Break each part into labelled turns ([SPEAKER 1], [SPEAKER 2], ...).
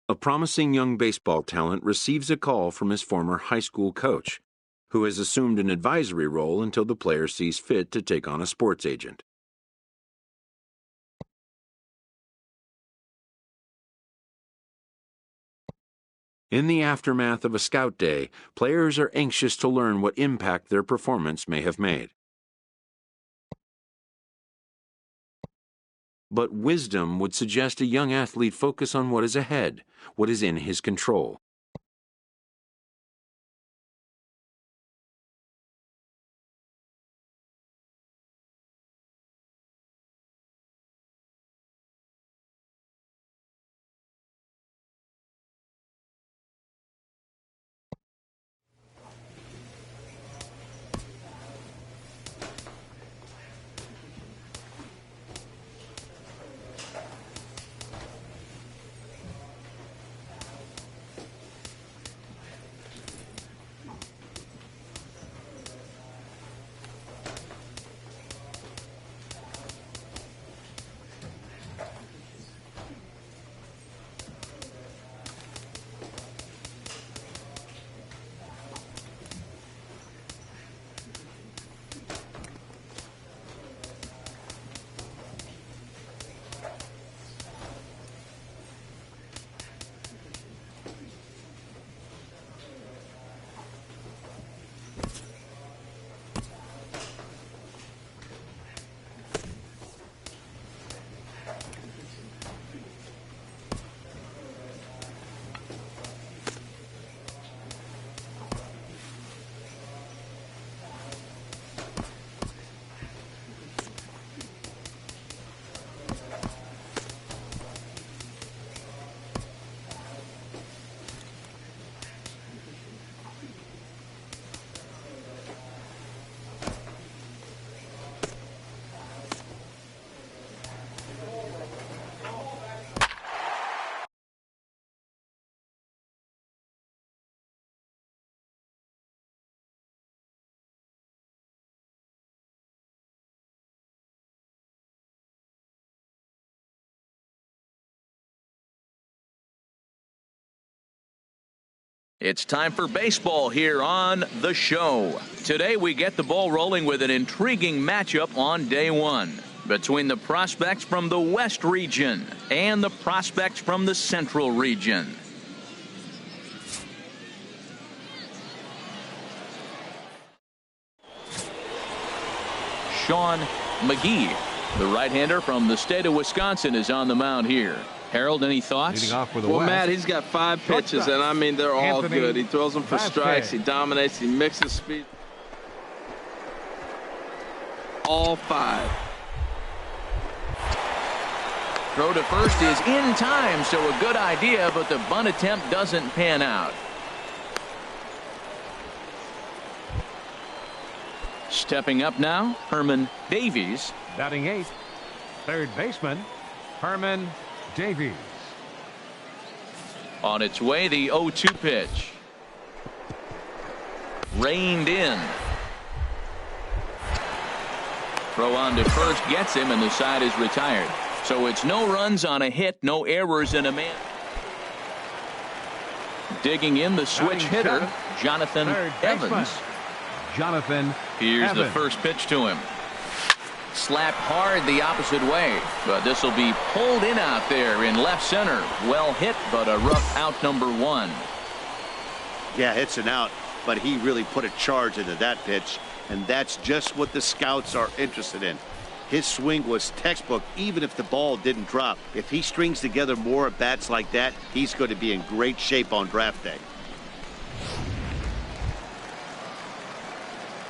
[SPEAKER 1] A promising young baseball talent receives a call from his former high school coach, who has assumed an advisory role until the player sees fit to take on a sports agent. In the aftermath of a scout day, players are anxious to learn what impact their performance may have made. But wisdom would suggest a young athlete focus on what is ahead, what is in his control.
[SPEAKER 2] It's time for baseball here on The Show. Today we get the ball rolling with an intriguing matchup on day one between the prospects from the West region and the prospects from the Central region. Sean McGee, the right-hander from the state of Wisconsin, is on the mound here. Harold, any thoughts?
[SPEAKER 3] Well, Matt, he's got 5 pitches, and I mean, they're all good. He throws them for strikes. He dominates. He mixes speed. All 5.
[SPEAKER 2] Throw to first is in time, so a good idea, but the bunt attempt doesn't pan out. Stepping up now, Herman Davies.
[SPEAKER 4] Batting 8th, third baseman, Herman Davies.
[SPEAKER 2] On its way, the 0-2 pitch. Reined in. Throw on to first gets him, and the side is retired. So it's no runs on a hit, no errors, and a man. Digging in the switch hitter, Jonathan Evans.
[SPEAKER 4] Jonathan
[SPEAKER 2] Here's
[SPEAKER 4] Evans.
[SPEAKER 2] the first pitch to him. Slapped hard the opposite way, but this will be pulled in out there in left center. Well hit, but a rough out, number 1.
[SPEAKER 5] Yeah, it's an out, but he really put a charge into that pitch, and that's just what the scouts are interested in. His swing was textbook, even if the ball didn't drop. If he strings together more at bats like that, he's going to be in great shape on draft day.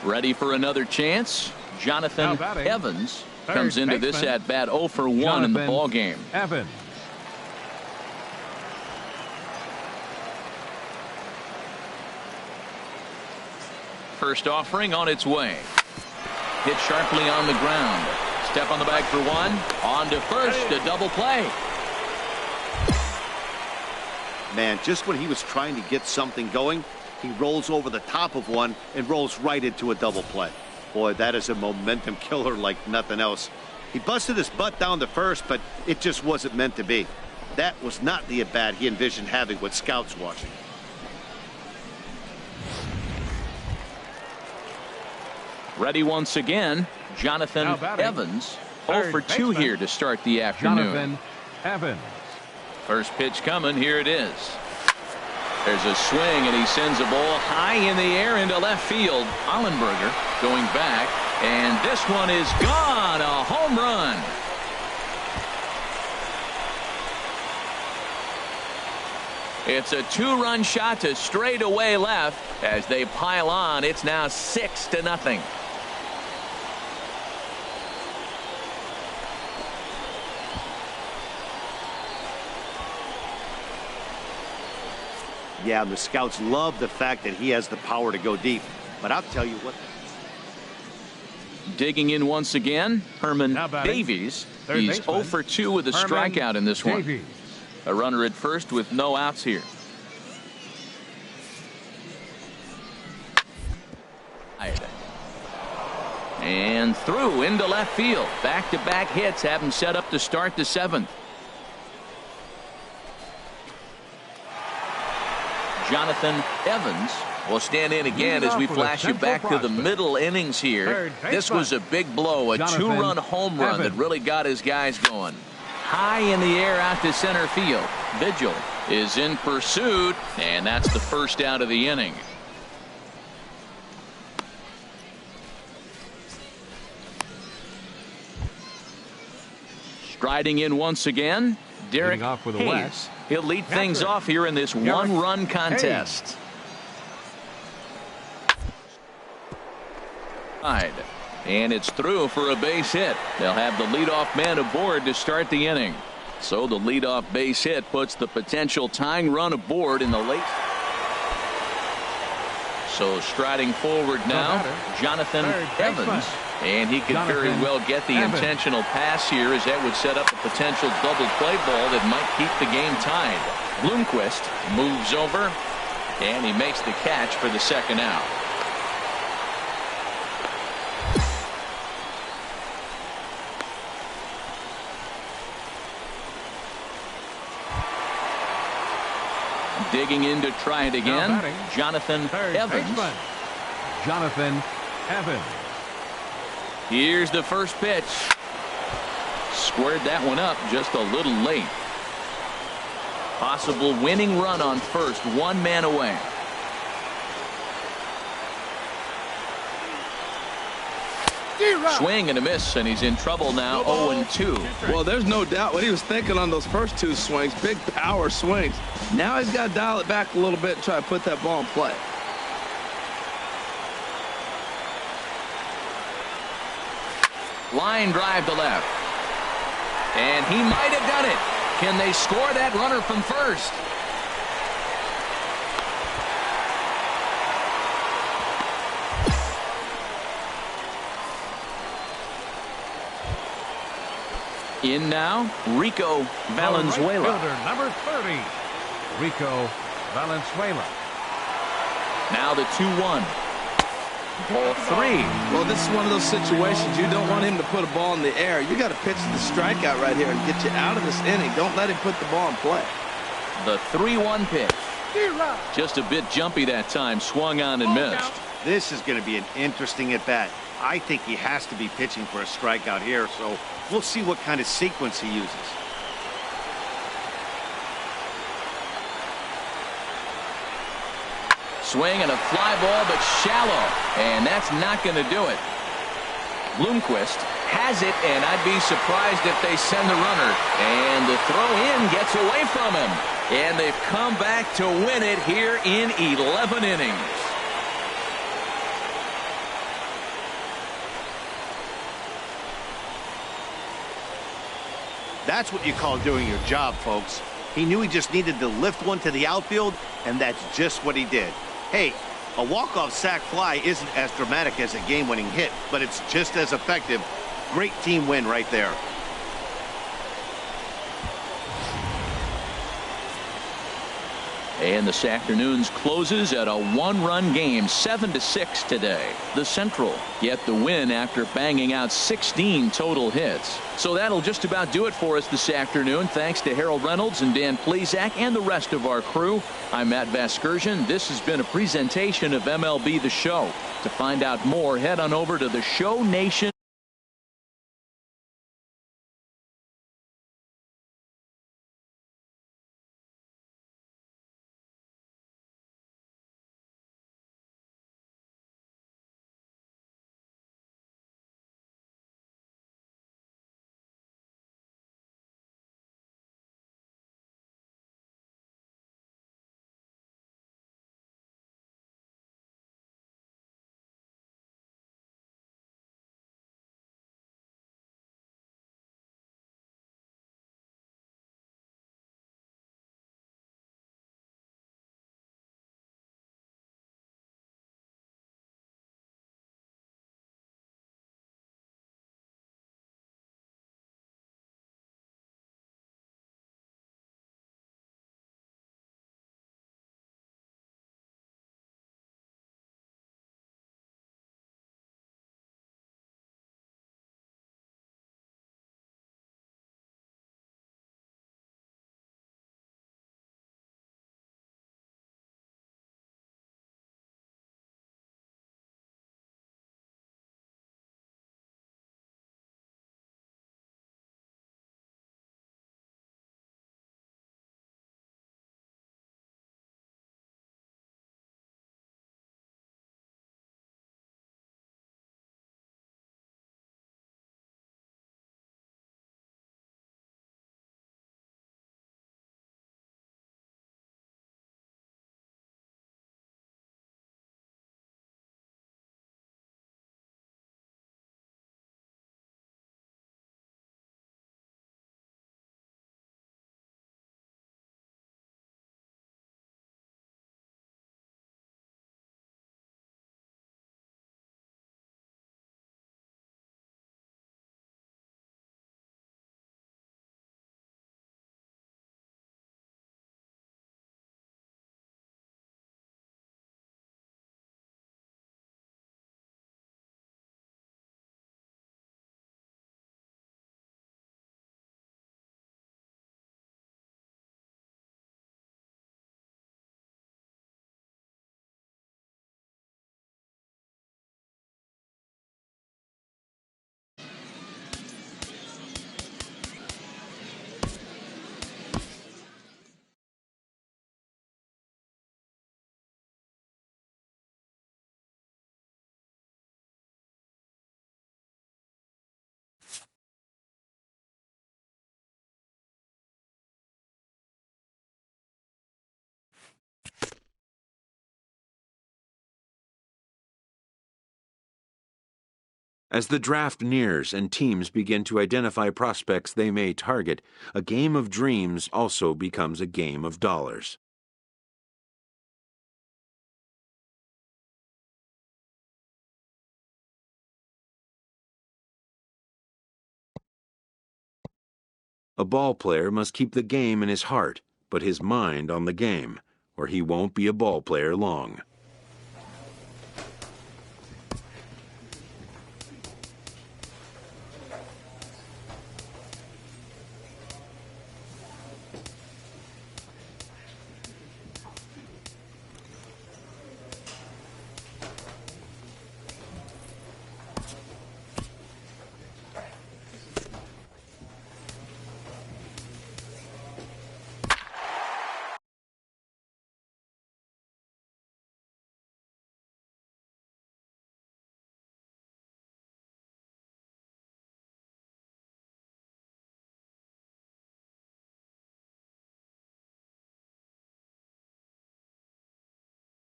[SPEAKER 2] Ready for another chance? Jonathan Evans comes into this at bat 0 for 1 in the ball game.
[SPEAKER 4] Evans.
[SPEAKER 2] First offering on its way. Hit sharply on the ground. Step on the bag for 1. On to first, a double play.
[SPEAKER 5] Man, just when he was trying to get something going, he rolls over the top of one and rolls right into a double play. Boy, that is a momentum killer like nothing else. He busted his butt down to first, but it just wasn't meant to be. That was not the at-bat he envisioned having with scouts watching.
[SPEAKER 2] Ready once again, Jonathan Evans. 0 for 2 here to start the afternoon.
[SPEAKER 4] Jonathan Evans.
[SPEAKER 2] First pitch coming. Here it is. There's a swing, and he sends a ball high in the air into left field. Ollenberger going back, and this one is gone. A home run. It's a 2-run shot to straightaway left. As they pile on, it's now 6-0.
[SPEAKER 5] Yeah, the scouts love the fact that he has the power to go deep. But I'll tell you what.
[SPEAKER 2] Digging in once again, Herman Davies. He's 0 for 2 with a strikeout in this one. A runner at first with no outs here. And through into left field. Back-to-back hits have him set up to start the 7th. Jonathan Evans will stand in again as we flash you back to the middle innings here. This was a big blow, a 2-run home run that really got his guys going. High in the air out to center field. Vigil is in pursuit, and that's the first out of the inning. Striding in once again, Derek Hayes. He'll lead things off here in this 1-run contest. And it's through for a base hit. They'll have the leadoff man aboard to start the inning. So the leadoff base hit puts the potential tying run aboard in the late. So striding forward now, Jonathan Evans. And he could very well get the intentional pass here, as that would set up a potential double play ball that might keep the game tied. Bloomquist moves over, and he makes the catch for the second out. Digging in to try it again, Jonathan Evans.
[SPEAKER 4] Jonathan Evans.
[SPEAKER 2] Here's the first pitch. Squared that one up just a little late. Possible winning run on first, 1 man away. Swing and a miss, and he's in trouble now. 0-2.
[SPEAKER 3] Well, there's no doubt what he was thinking on those first 2 swings. Big power swings. Now he's got to dial it back a little bit and try to put that ball in play.
[SPEAKER 2] Line drive to left. And he might have done it. Can they score that runner from first? In now, Rico Valenzuela.
[SPEAKER 4] Right fielder, number 30, Rico Valenzuela.
[SPEAKER 2] Now the 2-1. Ball 3.
[SPEAKER 3] Well, this is one of those situations you don't want him to put a ball in the air. You got to pitch the strikeout right here and get you out of this inning. Don't let him put the ball in play.
[SPEAKER 2] The 3-1 pitch. Just a bit jumpy that time. Swung on and missed.
[SPEAKER 5] This is going to be an interesting at-bat. I think he has to be pitching for a strikeout here, so we'll see what kind of sequence he uses.
[SPEAKER 2] Swing and a fly ball, but shallow, and that's not going to do it. Bloomquist has it, and I'd be surprised if they send the runner. And the throw in gets away from him, and they've come back to win it here in 11 innings.
[SPEAKER 5] That's what you call doing your job, folks. He knew he just needed to lift one to the outfield, and that's just what he did. Hey, a walk-off sac fly isn't as dramatic as a game-winning hit, but it's just as effective. Great team win right there.
[SPEAKER 2] And this afternoon's closes at a one-run game, 7-6 today. The Central get the win after banging out 16 total hits. So that'll just about do it for us this afternoon. Thanks to Harold Reynolds and Dan Plezak and the rest of our crew. I'm Matt Vasgersian. This has been a presentation of MLB The Show. To find out more, head on over to the Show Nation.
[SPEAKER 1] As the draft nears and teams begin to identify prospects they may target, a game of dreams also becomes a game of dollars. A ball player must keep the game in his heart, but his mind on the game, or he won't be a ball player long.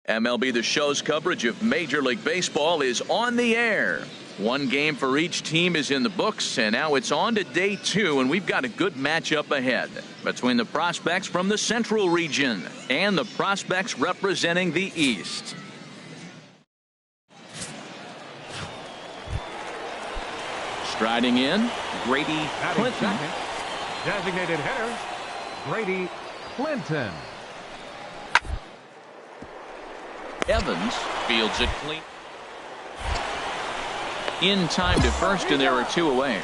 [SPEAKER 2] MLB The Show's coverage of Major League Baseball is on the air. One game for each team is in the books, and now it's on to day 2, and we've got a good matchup ahead between the prospects from the Central region and the prospects representing the East. Striding in, Grady Clinton.
[SPEAKER 4] Second, designated hitter, Grady Clinton.
[SPEAKER 2] Evans fields it clean. In time to first, and there are 2 away.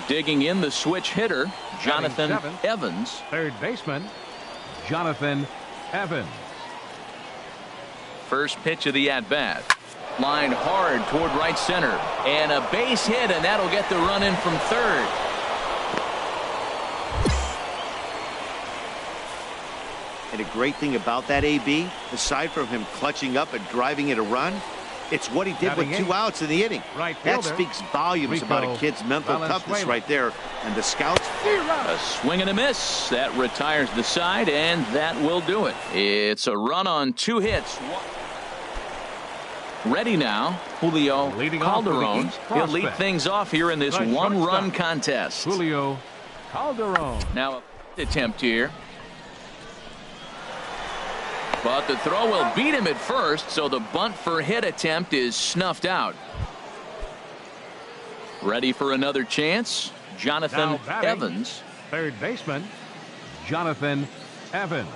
[SPEAKER 2] Digging in the switch hitter, Jonathan Evans.
[SPEAKER 4] Third baseman, Jonathan Evans.
[SPEAKER 2] First pitch of the at-bat. Line hard toward right center. And a base hit, and that'll get the run in from third.
[SPEAKER 5] And a great thing about that, AB, aside from him clutching up and driving in a run, it's what he did with 2 outs in the inning. That speaks volumes about a kid's mental toughness right there. And the scouts.
[SPEAKER 2] A swing and a miss. That retires the side, and that will do it. It's a run on 2 hits. Ready now, Julio Calderon. He'll lead things off here in this 1-run contest.
[SPEAKER 4] Julio Calderon.
[SPEAKER 2] Now, attempt here. But the throw will beat him at first, so the bunt for hit attempt is snuffed out. Ready for another chance, Jonathan Evans.
[SPEAKER 4] Third baseman, Jonathan Evans.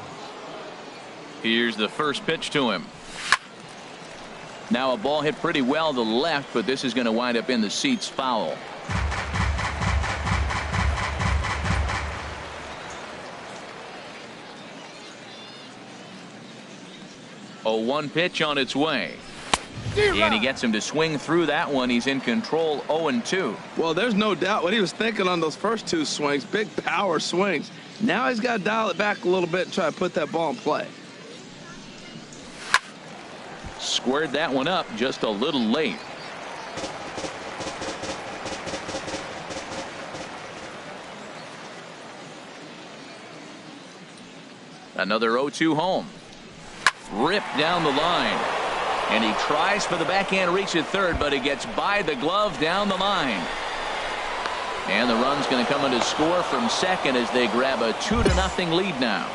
[SPEAKER 2] Here's the first pitch to him. Now a ball hit pretty well to the left, but this is going to wind up in the seats foul. A 1 pitch on its way. And he gets him to swing through that one. He's in control, 0-2.
[SPEAKER 3] Well, there's no doubt what he was thinking on those first 2 swings. Big power swings. Now he's got to dial it back a little bit and try to put that ball in play.
[SPEAKER 2] Squared that one up just a little late. Another 0-2 home. Ripped down the line. And he tries for the backhand reach at third, but he gets by the glove down the line. And the run's going to come in to score from second as they grab a 2-0 lead now.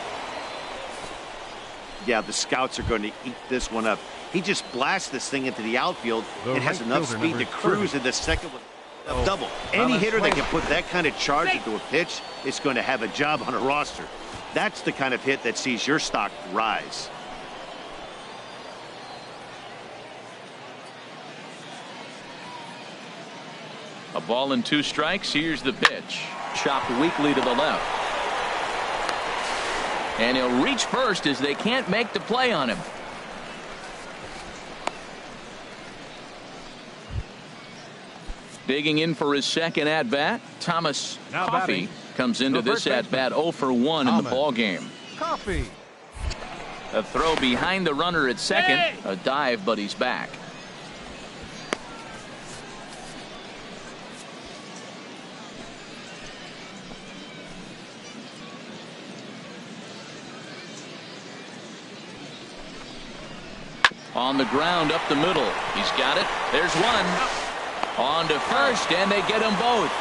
[SPEAKER 5] Yeah, the scouts are going to eat this one up. He just blasts this thing into the outfield. It has enough speed to cruise in the second one. Double. Any hitter that can put that kind of charge into a pitch is going to have a job on a roster. That's the kind of hit that sees your stock rise.
[SPEAKER 2] A ball and 2 strikes. Here's the pitch. Chopped weakly to the left. And he'll reach first as they can't make the play on him. Digging in for his second at-bat, Thomas Coffey comes into this at-bat 0 for 1 in the ball game.
[SPEAKER 4] Coffey.
[SPEAKER 2] A throw behind the runner at second. A dive, but he's back. On the ground up the middle. He's got it. There's one. On to first, and they get them both.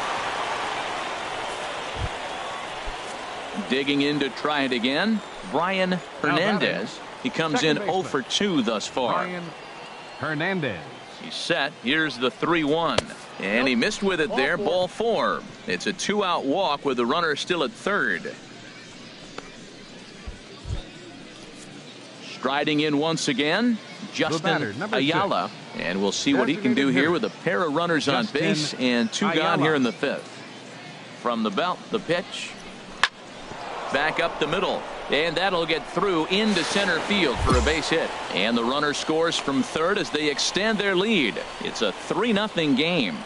[SPEAKER 2] Digging in to try it again, Brian Hernandez. He comes in 0 for 2 thus far.
[SPEAKER 4] Brian Hernandez.
[SPEAKER 2] He's set. Here's the 3-1. And he missed with it there. Ball 4. It's a 2-out walk with the runner still at third. Striding in once again, Justin Ayala. And we'll see what he can do here with a pair of runners on base and 2 gone here in the 5th. From the belt, the pitch. Back up the middle. And that'll get through into center field for a base hit. And the runner scores from third as they extend their lead. It's a 3-0 game.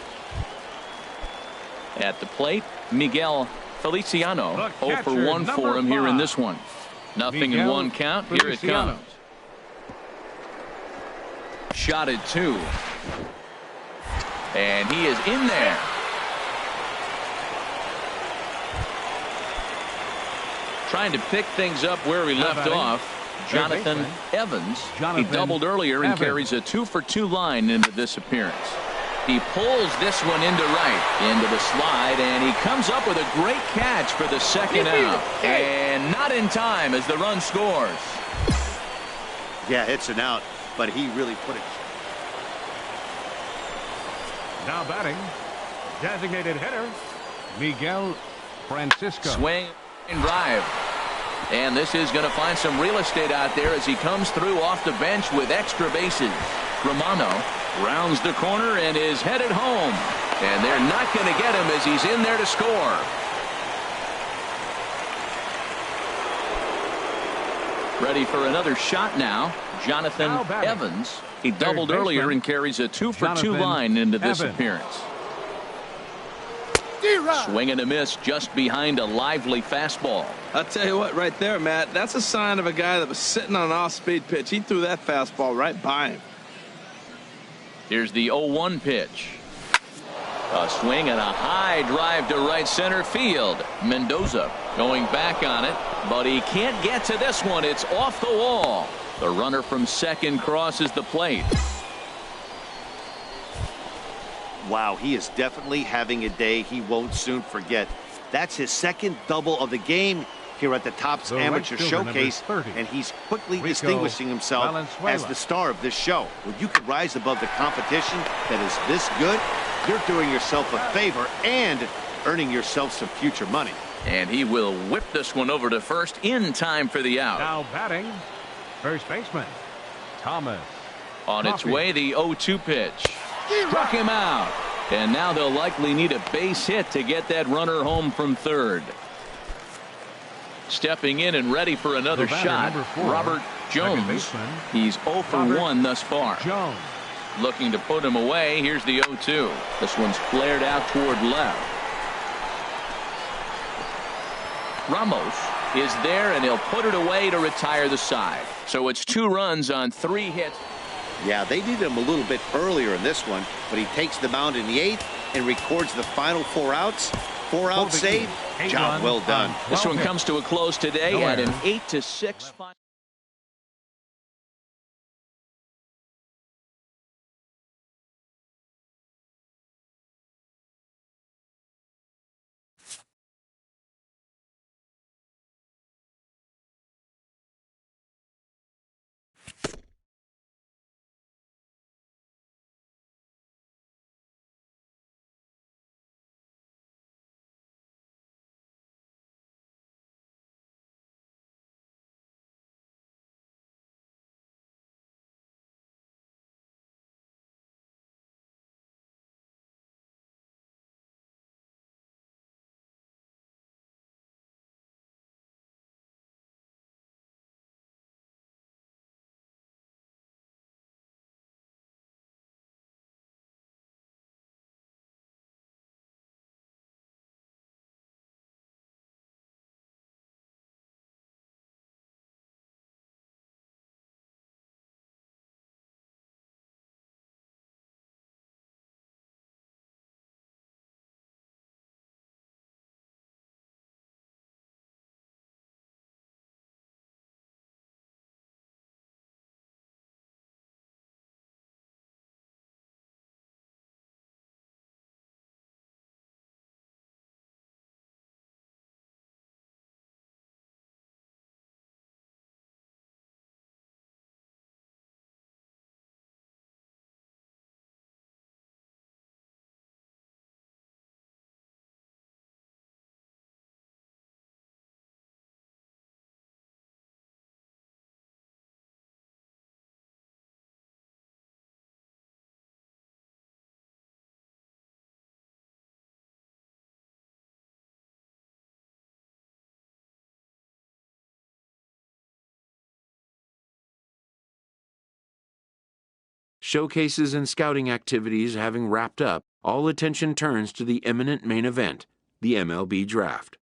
[SPEAKER 2] At the plate, Miguel Feliciano. 0 for 1 for him here in this one. Nothing in 1 count. Here it comes. Shot at 2. And he is in there. Trying to pick things up where he left off. Jonathan Evans. He doubled earlier and carries a 2 for 2 line into this appearance. He pulls this one into right, into the slide, and he comes up with a great catch for the second out. And not in time as the run scores.
[SPEAKER 5] Yeah, it's an out, but he really put it.
[SPEAKER 4] Now batting, designated hitter, Miguel Francisco.
[SPEAKER 2] Swing and drive. And this is going to find some real estate out there as he comes through off the bench with extra bases. Romano rounds the corner and is headed home. And they're not going to get him as he's in there to score. Ready for another shot now. Jonathan Evans. He doubled earlier and carries a 2-for-2 line into this appearance. Swing and a miss just behind a lively fastball.
[SPEAKER 3] I'll tell you what, right there, Matt, that's a sign of a guy that was sitting on an off-speed pitch. He threw that fastball right by him.
[SPEAKER 2] Here's the 0-1 pitch. A swing and a high drive to right center field. Mendoza going back on it, but he can't get to this one. It's off the wall. The runner from second crosses the plate.
[SPEAKER 5] Wow, he is definitely having a day he won't soon forget. That's his second double of the game here at the Topps Amateur Showcase, and he's quickly distinguishing himself as the star of this show. When you can rise above the competition that is this good, you're doing yourself a favor and earning yourself some future money.
[SPEAKER 2] And he will whip this one over to first in time for the out.
[SPEAKER 4] Now batting, first baseman, Thomas.
[SPEAKER 2] On its way, the 0-2 pitch. Struck him out. And now they'll likely need a base hit to get that runner home from third. Stepping in and ready for another shot, Robert Jones. He's 0 for 1 thus far.
[SPEAKER 4] Jones.
[SPEAKER 2] Looking to put him away. Here's the 0-2. This one's flared out toward left. Ramos is there, and he'll put it away to retire the side. So it's 2 runs on 3 hits.
[SPEAKER 5] Yeah, they needed him a little bit earlier in this one, but he takes the mound in the 8th and records the final 4 outs. 4-out save. Job well done.
[SPEAKER 2] This one comes to a close today at an 8-6 final.
[SPEAKER 1] Showcases and scouting activities having wrapped up, all attention turns to the imminent main event, the MLB Draft.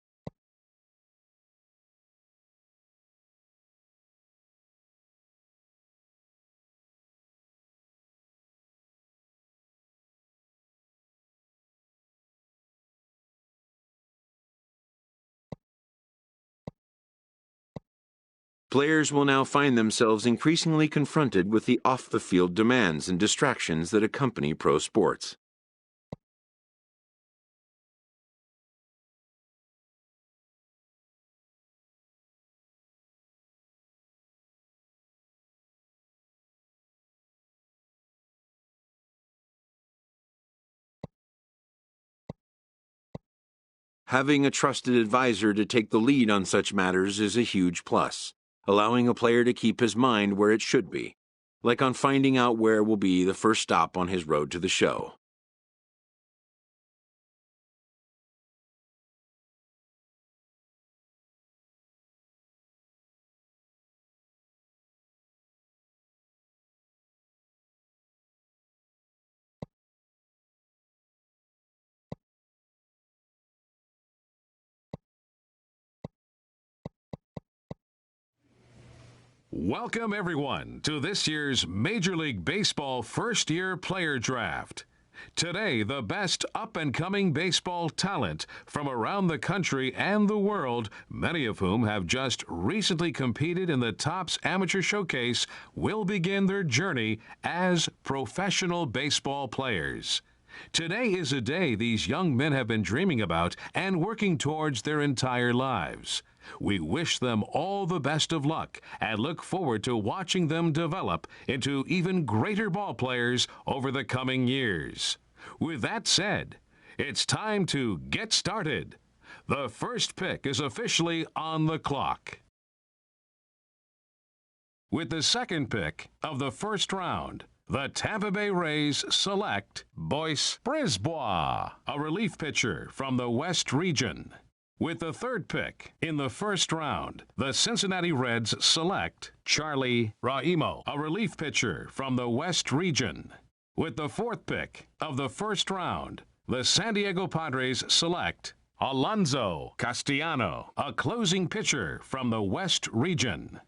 [SPEAKER 1] Players will now find themselves increasingly confronted with the off-the-field demands and distractions that accompany pro sports. Having a trusted advisor to take the lead on such matters is a huge plus, allowing a player to keep his mind where it should be, like on finding out where will be the first stop on his road to the show.
[SPEAKER 4] Welcome, everyone, to this year's Major League Baseball first-year player draft. Today, the best up-and-coming baseball talent from around the country and the world, many of whom have just recently competed in the Topps Amateur Showcase, will begin their journey as professional baseball players. Today is a day these young men have been dreaming about and working towards their entire lives. We wish them all the best of luck and look forward to watching them develop into even greater ball players over the coming years. With that said, it's time to get started. The first pick is officially on the clock. With the second pick of the first round, the Tampa Bay Rays select Boyce Brisbois, a relief pitcher from the West Region. With the third pick in the first round, the Cincinnati Reds select Charlie Raimo, a relief pitcher from the West Region. With the fourth pick of the first round, the San Diego Padres select Alonso Castellano, a closing pitcher from the West Region.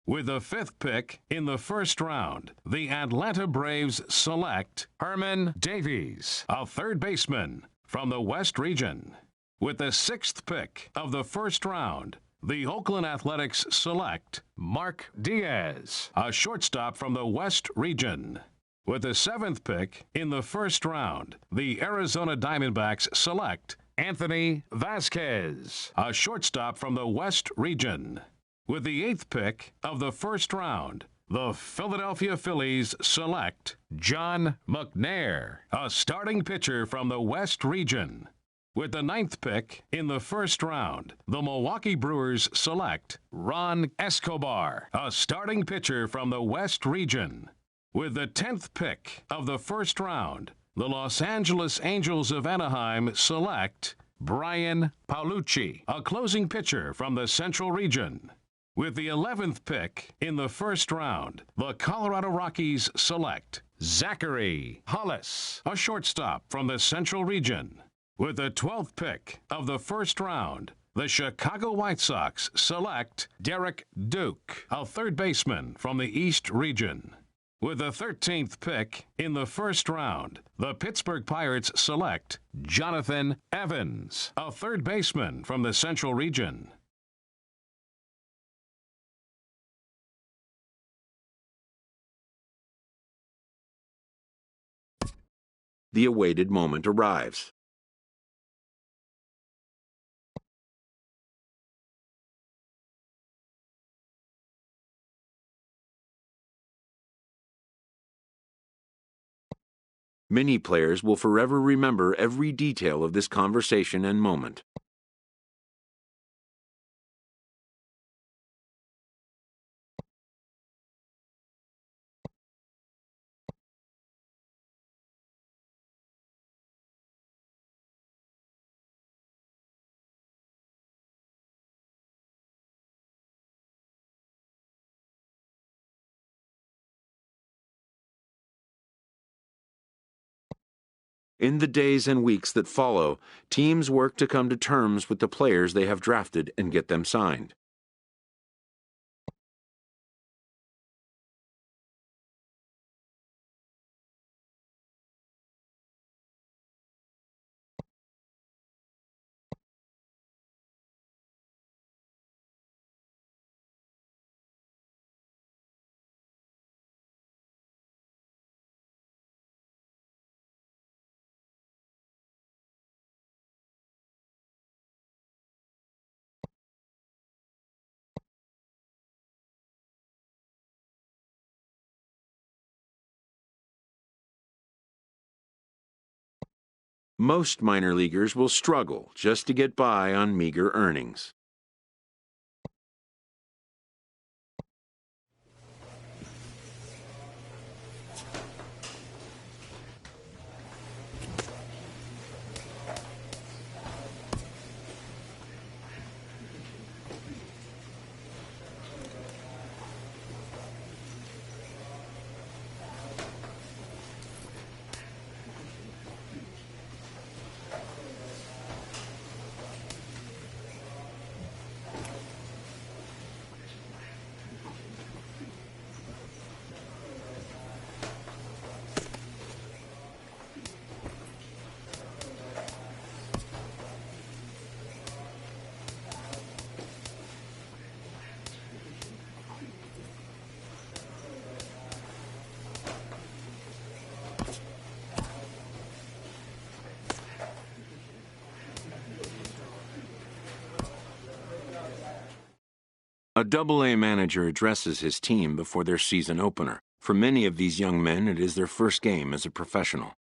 [SPEAKER 4] With the fifth pick in the first round, the Atlanta Braves select Herman Davies, a third baseman from the West Region. With the sixth pick of the first round, the Oakland Athletics select Mark Diaz, a shortstop from the West Region. With the seventh pick in the first round, the Arizona Diamondbacks select Anthony Vasquez, a shortstop from the West Region. With the eighth pick of the first round, the Philadelphia Phillies select John McNair, a starting pitcher from the West Region. With the ninth pick in the first round, the Milwaukee Brewers select Ron Escobar, a starting pitcher from the West Region. With the 10th pick of the first round, the Los Angeles Angels of Anaheim select Brian Paolucci, a closing pitcher from the Central Region. With the 11th pick in the first round, the Colorado Rockies select Zachary Hollis, a shortstop from the Central Region. With the 12th pick of the first round, the Chicago White Sox select Derek Duke, a third baseman from the East Region. With the 13th pick in the first round, the Pittsburgh Pirates select Jonathan Evans, a third baseman from the Central Region.
[SPEAKER 1] The awaited moment arrives. Many players will forever remember every detail of this conversation and moment. In the days and weeks that follow, teams work to come to terms with the players they have drafted and get them signed. Most minor leaguers will struggle just to get by on meager earnings. A Double-A manager addresses his team before their season opener. For many of these young men, it is their first game as a professional.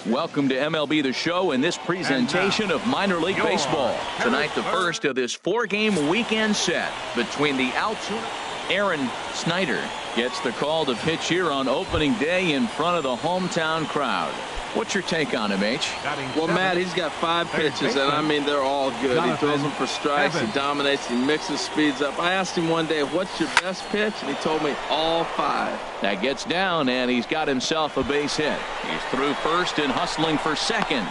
[SPEAKER 2] Welcome to MLB The Show and this presentation of minor league baseball. Tonight, the first of this 4-game weekend set between the Altoona. Aaron Snyder gets the call to pitch here on opening day in front of the hometown crowd. What's your take on him, H?
[SPEAKER 3] Well, Matt, he's got 5 pitches, and I mean, they're all good. He throws them for strikes, he dominates, he mixes speeds up. I asked him one day, what's your best pitch? And he told me all 5.
[SPEAKER 2] That gets down, and he's got himself a base hit. He's through first and hustling for second.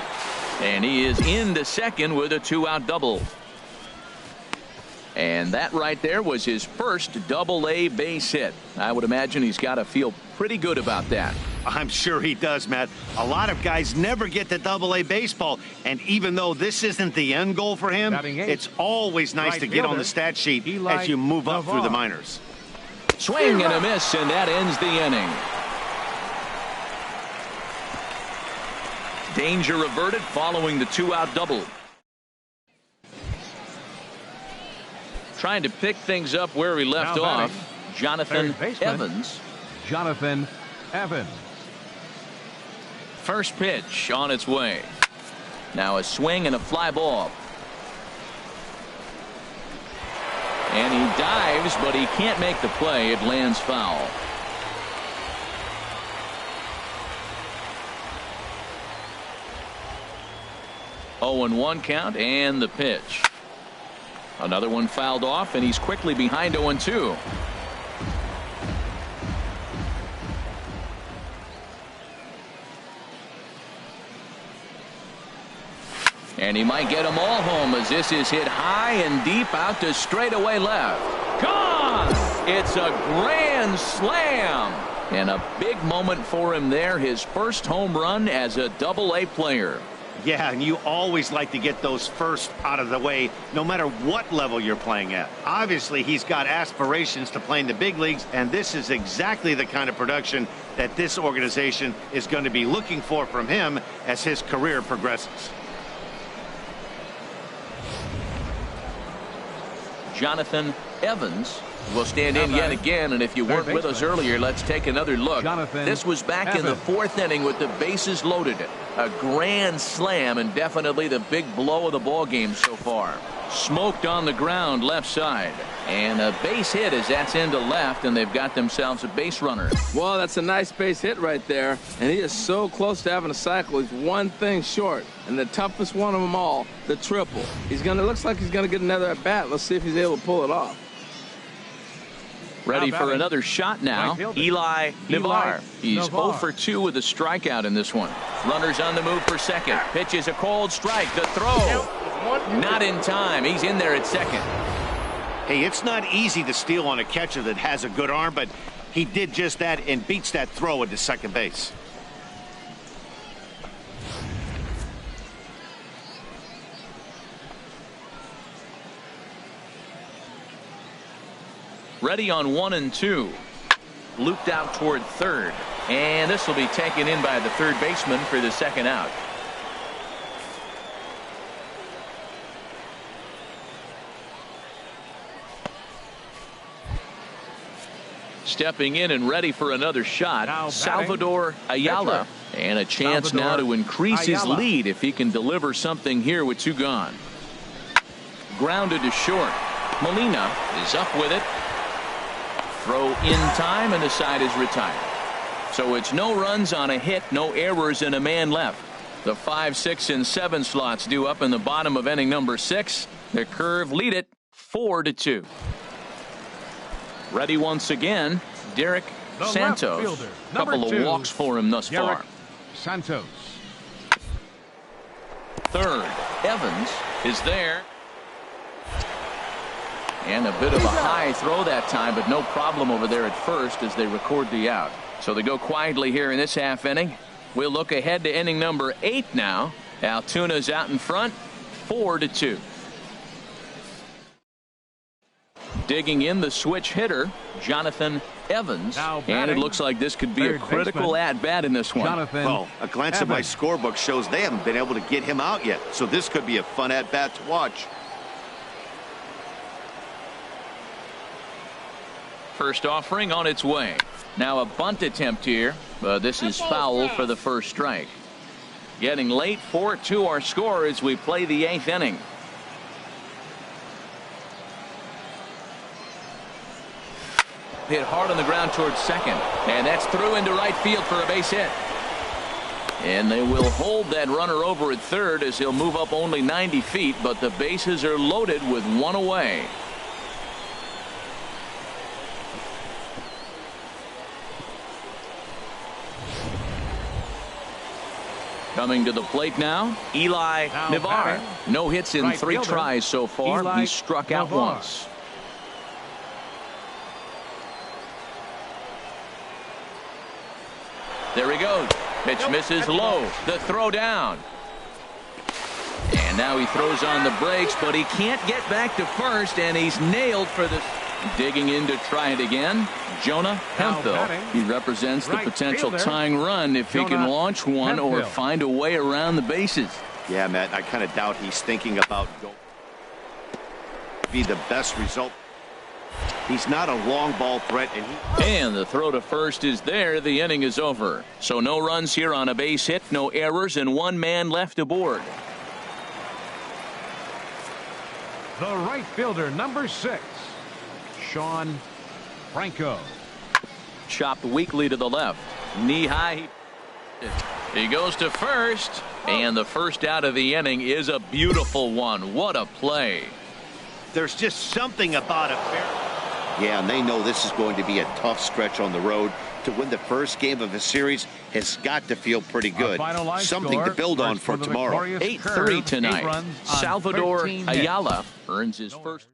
[SPEAKER 2] And he is into second with a 2-out double. And that right there was his first Double-A base hit. I would imagine he's got to feel pretty good about that.
[SPEAKER 5] I'm sure he does, Matt. A lot of guys never get to Double-A baseball, and even though this isn't the end goal for him, it's always nice to get on the stat sheet as you move up through the minors.
[SPEAKER 2] Swing and a miss, and that ends the inning. Danger averted following the 2-out double. Trying to pick things up where we left off. Jonathan Evans.
[SPEAKER 4] Jonathan Evans.
[SPEAKER 2] First pitch on its way. Now a swing and a fly ball. And he dives, but he can't make the play. It lands foul. Oh, and 1 count, and the pitch. Another one fouled off, and he's quickly behind 0-2. And he might get them all home as this is hit high and deep out to straightaway left. Gone! It's a grand slam. And a big moment for him there. His first home run as a Double-A player.
[SPEAKER 5] Yeah, and you always like to get those first out of the way, no matter what level you're playing at. Obviously, he's got aspirations to play in the big leagues, and this is exactly the kind of production that this organization is going to be looking for from him as his career progresses.
[SPEAKER 2] Jonathan Evans will stand in yet again, and if you weren't with us earlier, let's take another look. This was back in the 4th inning with the bases loaded. A grand slam, and definitely the big blow of the ball game so far. Smoked on the ground left side, and a base hit as that's into left, and they've got themselves a base runner.
[SPEAKER 3] Well, that's a nice base hit right there, and he is so close to having a cycle. He's one thing short, and the toughest one of them all, the triple. Looks like he's gonna get another at bat. Let's see if he's able to pull it off.
[SPEAKER 2] Ready for another shot now. Eli Navar. He's 0 for 2 with a strikeout in this one. Runners on the move for second. Pitches a cold strike. The throw. Not in time. He's in there at second.
[SPEAKER 5] Hey, it's not easy to steal on a catcher that has a good arm, but He did just that and beats that throw into second base.
[SPEAKER 2] Ready on 1 and 2. Looped out toward third. And this will be taken in by the third baseman for the second out. Stepping in and ready for another shot,
[SPEAKER 4] Now
[SPEAKER 2] Salvador Ayala. And a chance now to increase his lead if he can deliver something here with 2 gone. Grounded to short. Molina is up with it. Throw in time, and the side is retired. So it's no runs on a hit, no errors, and a man left. The 5, 6, and 7 slots due up in the bottom of inning number 6. The Curve lead it 4-2. Ready once again, Derek Santos. Couple of walks for him thus far.
[SPEAKER 4] Santos.
[SPEAKER 2] Third, Evans is there. And a bit of a high throw that time, but no problem over there at first as they record the out. So they go quietly here in this half inning. We'll look ahead to inning number 8 now. Altuna's out in front, 4-2. Digging in the switch hitter, Jonathan Evans. And it looks like this could be a critical at-bat in this one.
[SPEAKER 5] Well, a glance at my scorebook shows they haven't been able to get him out yet. So this could be a fun at-bat to watch.
[SPEAKER 2] First offering on its way. Now a bunt attempt here. This is foul for the first strike. Getting late, 4-2 our score as we play the 8th inning. Hit hard on the ground towards second. And that's through into right field for a base hit. And they will hold that runner over at third as he'll move up only 90 feet, but the bases are loaded with 1 away. Coming to the plate now, Eli Navarre. No hits in 3 tries so far. He struck out once. There he goes. Pitch misses low. The throw down. And now he throws on the brakes, but he can't get back to first, and he's nailed for the... Digging in to try it again, Jonah Hemphill. He represents the potential tying run if he can launch one or find a way around the bases.
[SPEAKER 5] Yeah, Matt, I kind of doubt he's thinking about going be the best result. He's not a long ball threat,
[SPEAKER 2] and the throw to first is there. The inning is over. So no runs here on a base hit, no errors, and 1 man left aboard.
[SPEAKER 4] The right fielder, number 6. Sean Franco.
[SPEAKER 2] Chopped weakly to the left. Knee high. He goes to first. And the first out of the inning is a beautiful one. What a play.
[SPEAKER 5] There's just something about it. Yeah, and they know this is going to be a tough stretch on the road. To win the first game of a series has got to feel pretty good. Something to build on for tomorrow.
[SPEAKER 2] 8-3 tonight. Salvador Ayala earns his first.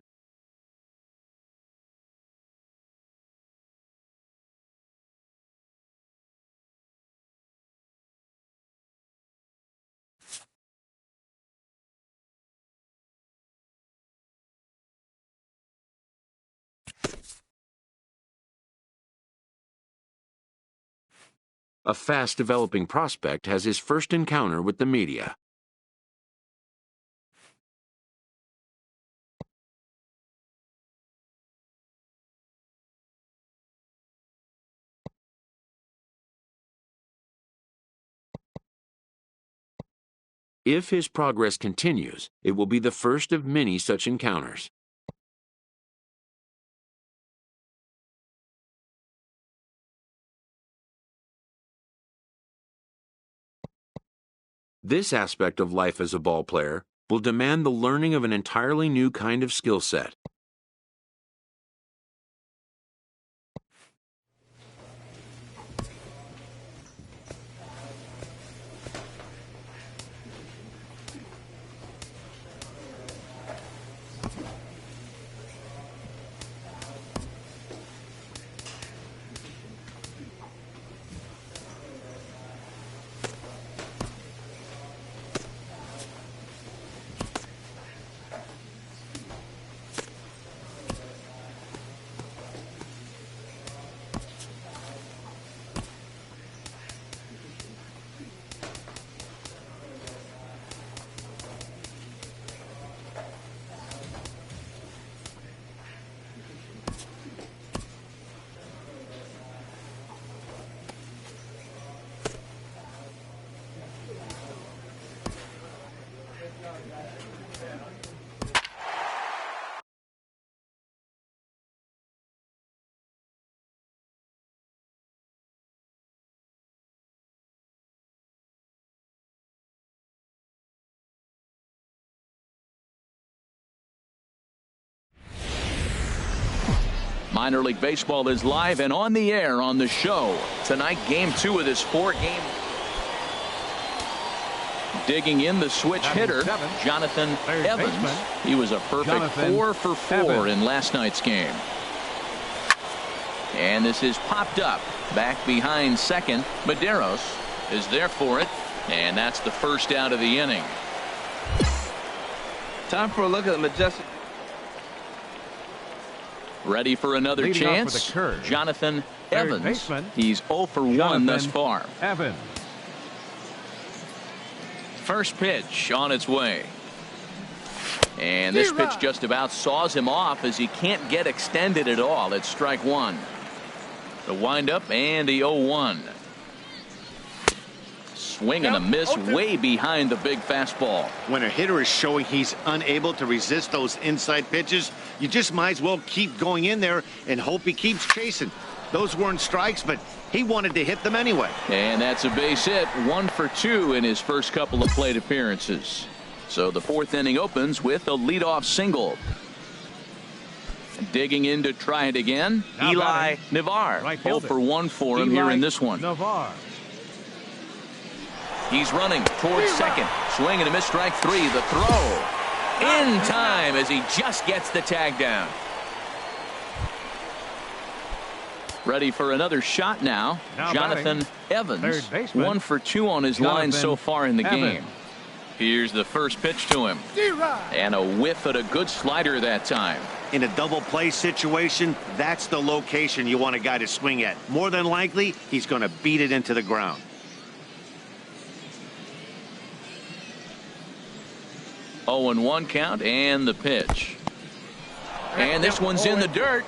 [SPEAKER 1] A fast-developing prospect has his first encounter with the media. If his progress continues, it will be the first of many such encounters. This aspect of life as a ball player will demand the learning of an entirely new kind of skill set.
[SPEAKER 2] Minor League Baseball is live and on the air on the show. Tonight, Game 2 of this 4-game. Digging in the switch hitter, Jonathan Evans. He was a perfect 4 for 4 in last night's game. And this is popped up back behind second. Medeiros is there for it, and that's the first out of the inning.
[SPEAKER 3] Time for a look at the majestic.
[SPEAKER 2] Ready for another
[SPEAKER 4] Leading
[SPEAKER 2] chance. Jonathan Evans.
[SPEAKER 4] Baseman,
[SPEAKER 2] He's 0 for 1 thus far.
[SPEAKER 4] Evans.
[SPEAKER 2] First pitch on its way. And this pitch just about saws him off as he can't get extended at all. It's strike one. The windup and the 0-1. Swing and a miss way behind the big fastball.
[SPEAKER 5] When a hitter is showing he's unable to resist those inside pitches, you just might as well keep going in there and hope he keeps chasing. Those weren't strikes, but he wanted to hit them anyway.
[SPEAKER 2] And that's a base hit. 1 for 2 in his first couple of plate appearances. So the 4th inning opens with a leadoff single. Digging in to try it again,
[SPEAKER 4] Now
[SPEAKER 2] Eli
[SPEAKER 4] batting,
[SPEAKER 2] Navar.
[SPEAKER 4] right
[SPEAKER 2] 0
[SPEAKER 4] fielder.
[SPEAKER 2] for 1 for him here in this one.
[SPEAKER 4] Navar.
[SPEAKER 2] He's running towards second. Swing and a miss, strike 3. The throw in time as he just gets the tag down. Ready for another shot now.
[SPEAKER 4] Now
[SPEAKER 2] Jonathan Evans.
[SPEAKER 4] third baseman,
[SPEAKER 2] 1 for 2 on his line so far in the
[SPEAKER 4] Evans.
[SPEAKER 2] game. Here's the first pitch to him. And a whiff at a good slider that time.
[SPEAKER 5] In a double play situation, that's the location you want a guy to swing at. More than likely, he's going to beat it into the ground.
[SPEAKER 2] Oh, and 1 count and the pitch. And this one's in the dirt.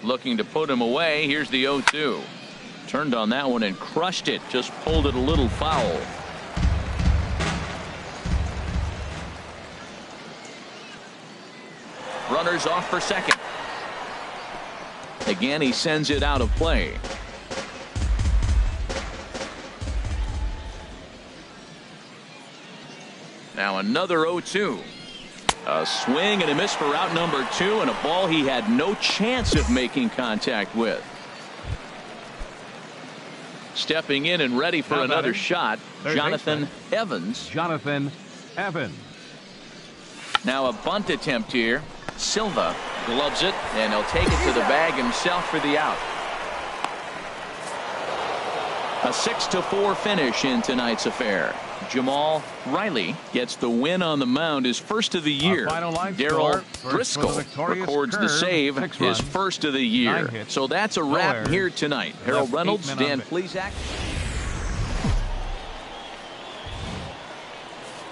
[SPEAKER 2] Looking to put him away. Here's the 0-2. Turned on that one and crushed it. Just pulled it a little foul. Runners off for second. Again, he sends it out of play. Now another 0-2. A swing and a miss for out number 2, and a ball he had no chance of making contact with. Stepping in and ready for
[SPEAKER 4] Now
[SPEAKER 2] another
[SPEAKER 4] batting,
[SPEAKER 2] shot,
[SPEAKER 4] third
[SPEAKER 2] Jonathan
[SPEAKER 4] baseman.
[SPEAKER 2] Evans.
[SPEAKER 4] Jonathan Evans.
[SPEAKER 2] Now a bunt attempt here. Silva gloves it, and he'll take it to the bag himself for the out. A 6-4 finish in tonight's affair. Jamal Riley gets the win on the mound, his first of the year. Darryl Driscoll records the save, his first of the year. So that's a wrap here tonight. Harold Reynolds, Dan Plesac.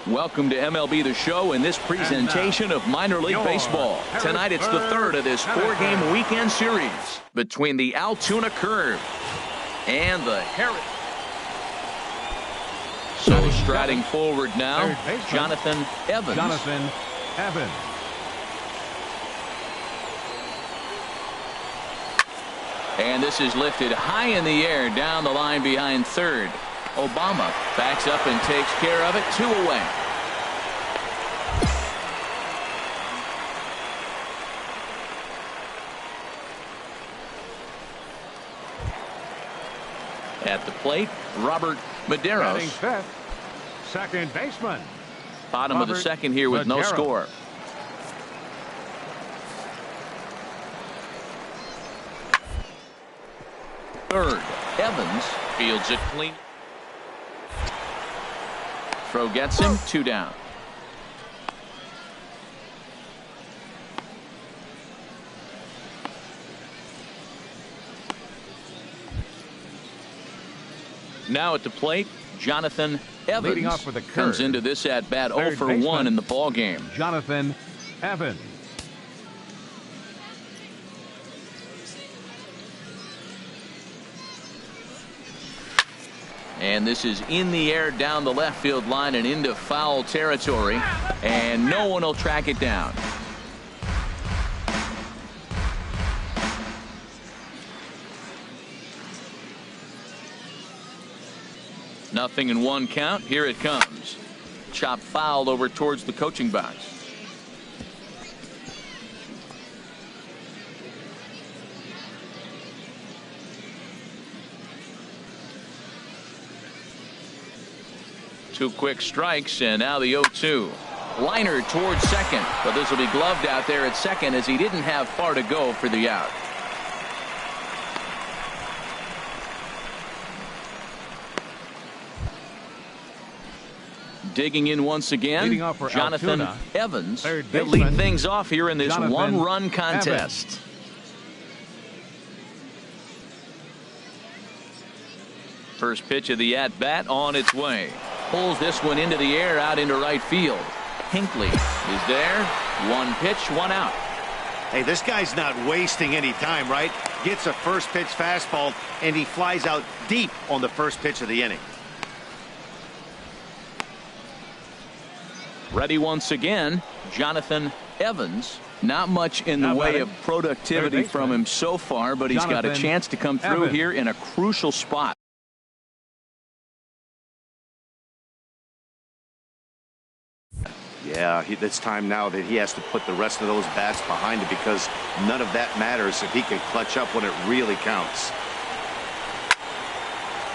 [SPEAKER 2] Welcome to MLB The Show in this presentation of minor league baseball. Tonight it's the 3rd of this 4-game weekend series between the Altoona Curve and the Harris. So striding forward now, Jonathan Evans.
[SPEAKER 4] Jonathan Evans.
[SPEAKER 2] And this is lifted high in the air down the line behind third. Obama backs up and takes care of it. 2 away. At the plate, Robert Medeiros.
[SPEAKER 4] Batting fifth, second baseman.
[SPEAKER 2] Bottom of the second here with no score. Third, Evans fields it clean. Throw gets him, 2 down. Now at the plate, Jonathan Evans
[SPEAKER 4] Leading off with a curve.
[SPEAKER 2] comes into this at bat 0
[SPEAKER 4] Third
[SPEAKER 2] for
[SPEAKER 4] baseman,
[SPEAKER 2] 1 in the ball game.
[SPEAKER 4] Jonathan Evans.
[SPEAKER 2] And this is in the air down the left field line and into foul territory, and no one will track it down. Nothing in 1 count. Here it comes. Chop fouled over towards the coaching box. Two quick strikes, and now the 0-2. Liner towards second, but this will be gloved out there at second as he didn't have far to go for the out. Digging in once again, Jonathan Evans. He'll lead things off here in this one-run contest. First pitch of the at-bat on its way. Pulls this one into the air out into right field. Hinckley is there. One pitch, one out.
[SPEAKER 5] Hey, this guy's not wasting any time, right? Gets a first pitch fastball, and he flies out deep on the first pitch of the inning.
[SPEAKER 2] Ready once again, Jonathan Evans. Not much in the way of productivity from him so far, but he's got a chance to come through here in a crucial spot.
[SPEAKER 5] Yeah, it's time now that he has to put the rest of those bats behind him, because none of that matters if he can clutch up when it really counts.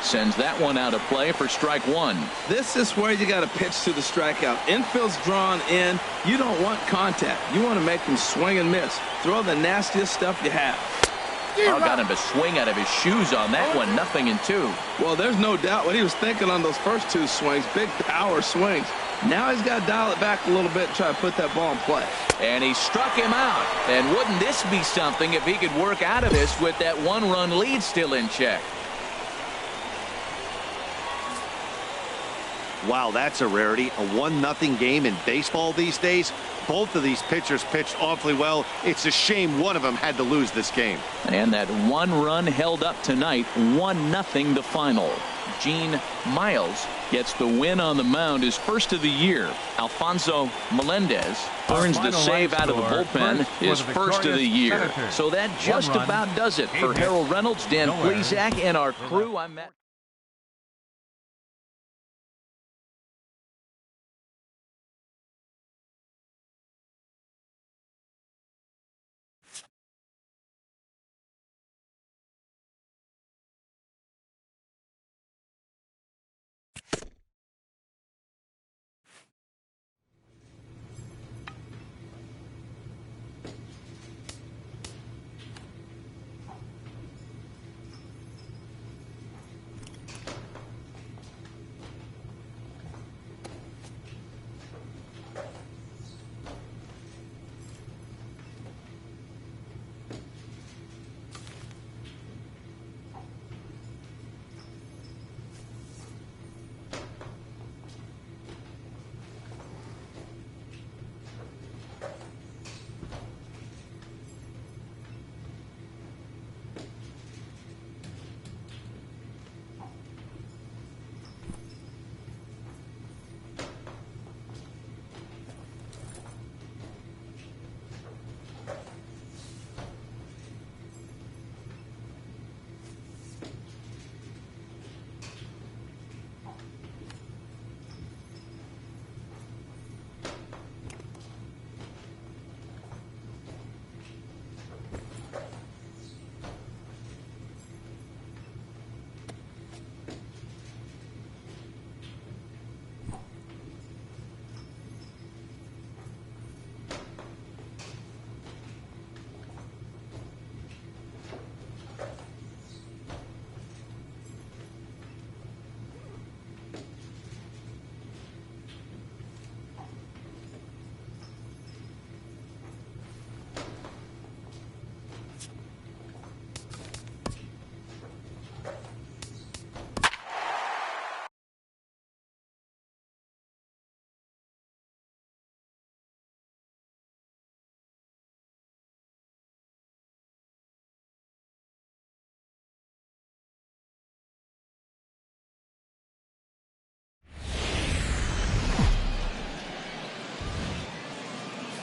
[SPEAKER 2] Sends that one out of play for strike one.
[SPEAKER 3] This is where you got to pitch to the strikeout. Infield's drawn in. You don't want contact. You want to make him swing and miss. Throw the nastiest stuff you have.
[SPEAKER 2] Oh, got him to swing out of his shoes on that one. 0-2.
[SPEAKER 3] Well, there's no doubt what he was thinking on those first two swings. Big power swings. Now he's got to dial it back a little bit and try to put that ball in play.
[SPEAKER 2] And he struck him out. And wouldn't this be something if he could work out of this with that one-run lead still in check?
[SPEAKER 5] Wow, that's a rarity. A 1-0 game in baseball these days. Both of these pitchers pitched awfully well. It's a shame one of them had to lose this game.
[SPEAKER 2] And that one run held up tonight. 1-0 the final. Gene Miles gets the win on the mound, his first of the year. Alfonso Melendez earns the save out of the bullpen, his first of the year. So that just about does it for Harold Reynolds, Dan Plesac, and our crew. I'm Matt.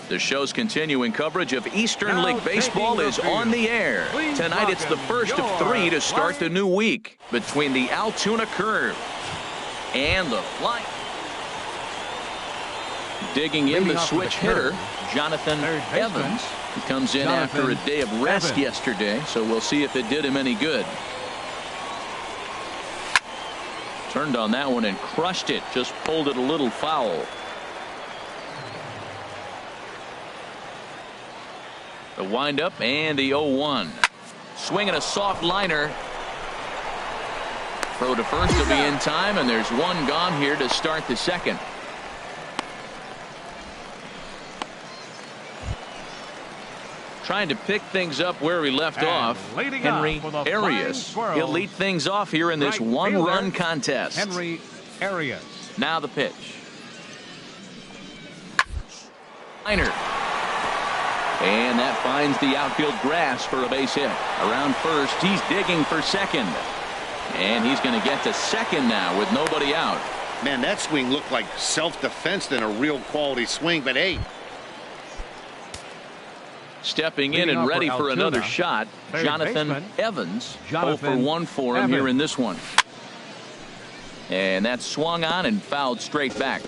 [SPEAKER 2] The show's continuing coverage of Eastern League Baseball is on the air. Tonight it's the first of three to start the new week between the Altoona Curve and the Flying. Digging in the switch hitter, Jonathan Evans. He comes in after a day of rest yesterday, so we'll see if it did him any good. Turned on that one and crushed it. Just pulled it a little foul. The windup and the 0-1. Swinging a soft liner. Throw to first will be in time, and there's one gone here to start the second. Trying to pick things up where we left off. Henry Arias. He'll lead things off here in this one-run contest.
[SPEAKER 6] Henry Arias.
[SPEAKER 2] Now the pitch. Liner. And that finds the outfield grass for a base hit. Around first, he's digging for second. And he's going to get to second now with nobody out.
[SPEAKER 5] Man, that swing looked like self-defense than a real quality swing, but hey.
[SPEAKER 2] Stepping in and ready for another shot, Jonathan Evans. 0 for 1 for him here in this one. And that's swung on and fouled straight back.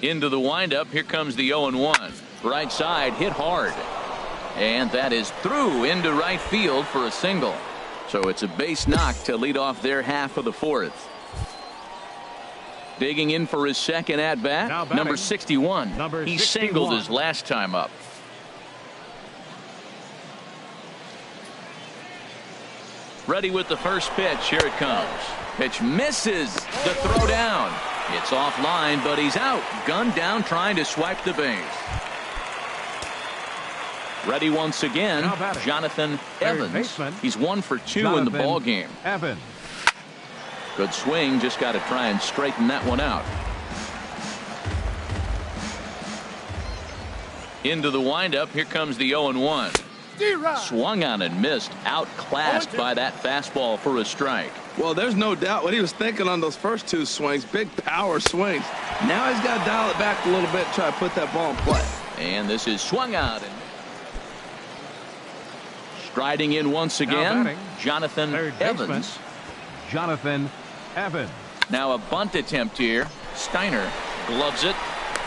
[SPEAKER 2] Into the windup. Here comes the 0-1. Right side hit hard. And that is through into right field for a single. So it's a base knock to lead off their half of the fourth. Digging in for his second at bat, number 61. He singled his last time up. Ready with the first pitch. Here it comes. Pitch misses. The throw down. It's offline, but he's out. Gunned down, trying to swipe the base. Ready once again, Jonathan Evans. He's 1 for 2 in the ball game. Good swing, just got to try and straighten that one out. Into the windup. Here comes the 0-1. Swung on and missed. Outclassed by that fastball for a strike.
[SPEAKER 3] Well, there's no doubt what he was thinking on those first two swings. Big power swings. Now he's got to dial it back a little bit, try to put that ball in play.
[SPEAKER 2] And this is swung on. And striding in once again, Jonathan Evans.
[SPEAKER 6] Jonathan Evans.
[SPEAKER 2] Now a bunt attempt here. Steiner gloves it.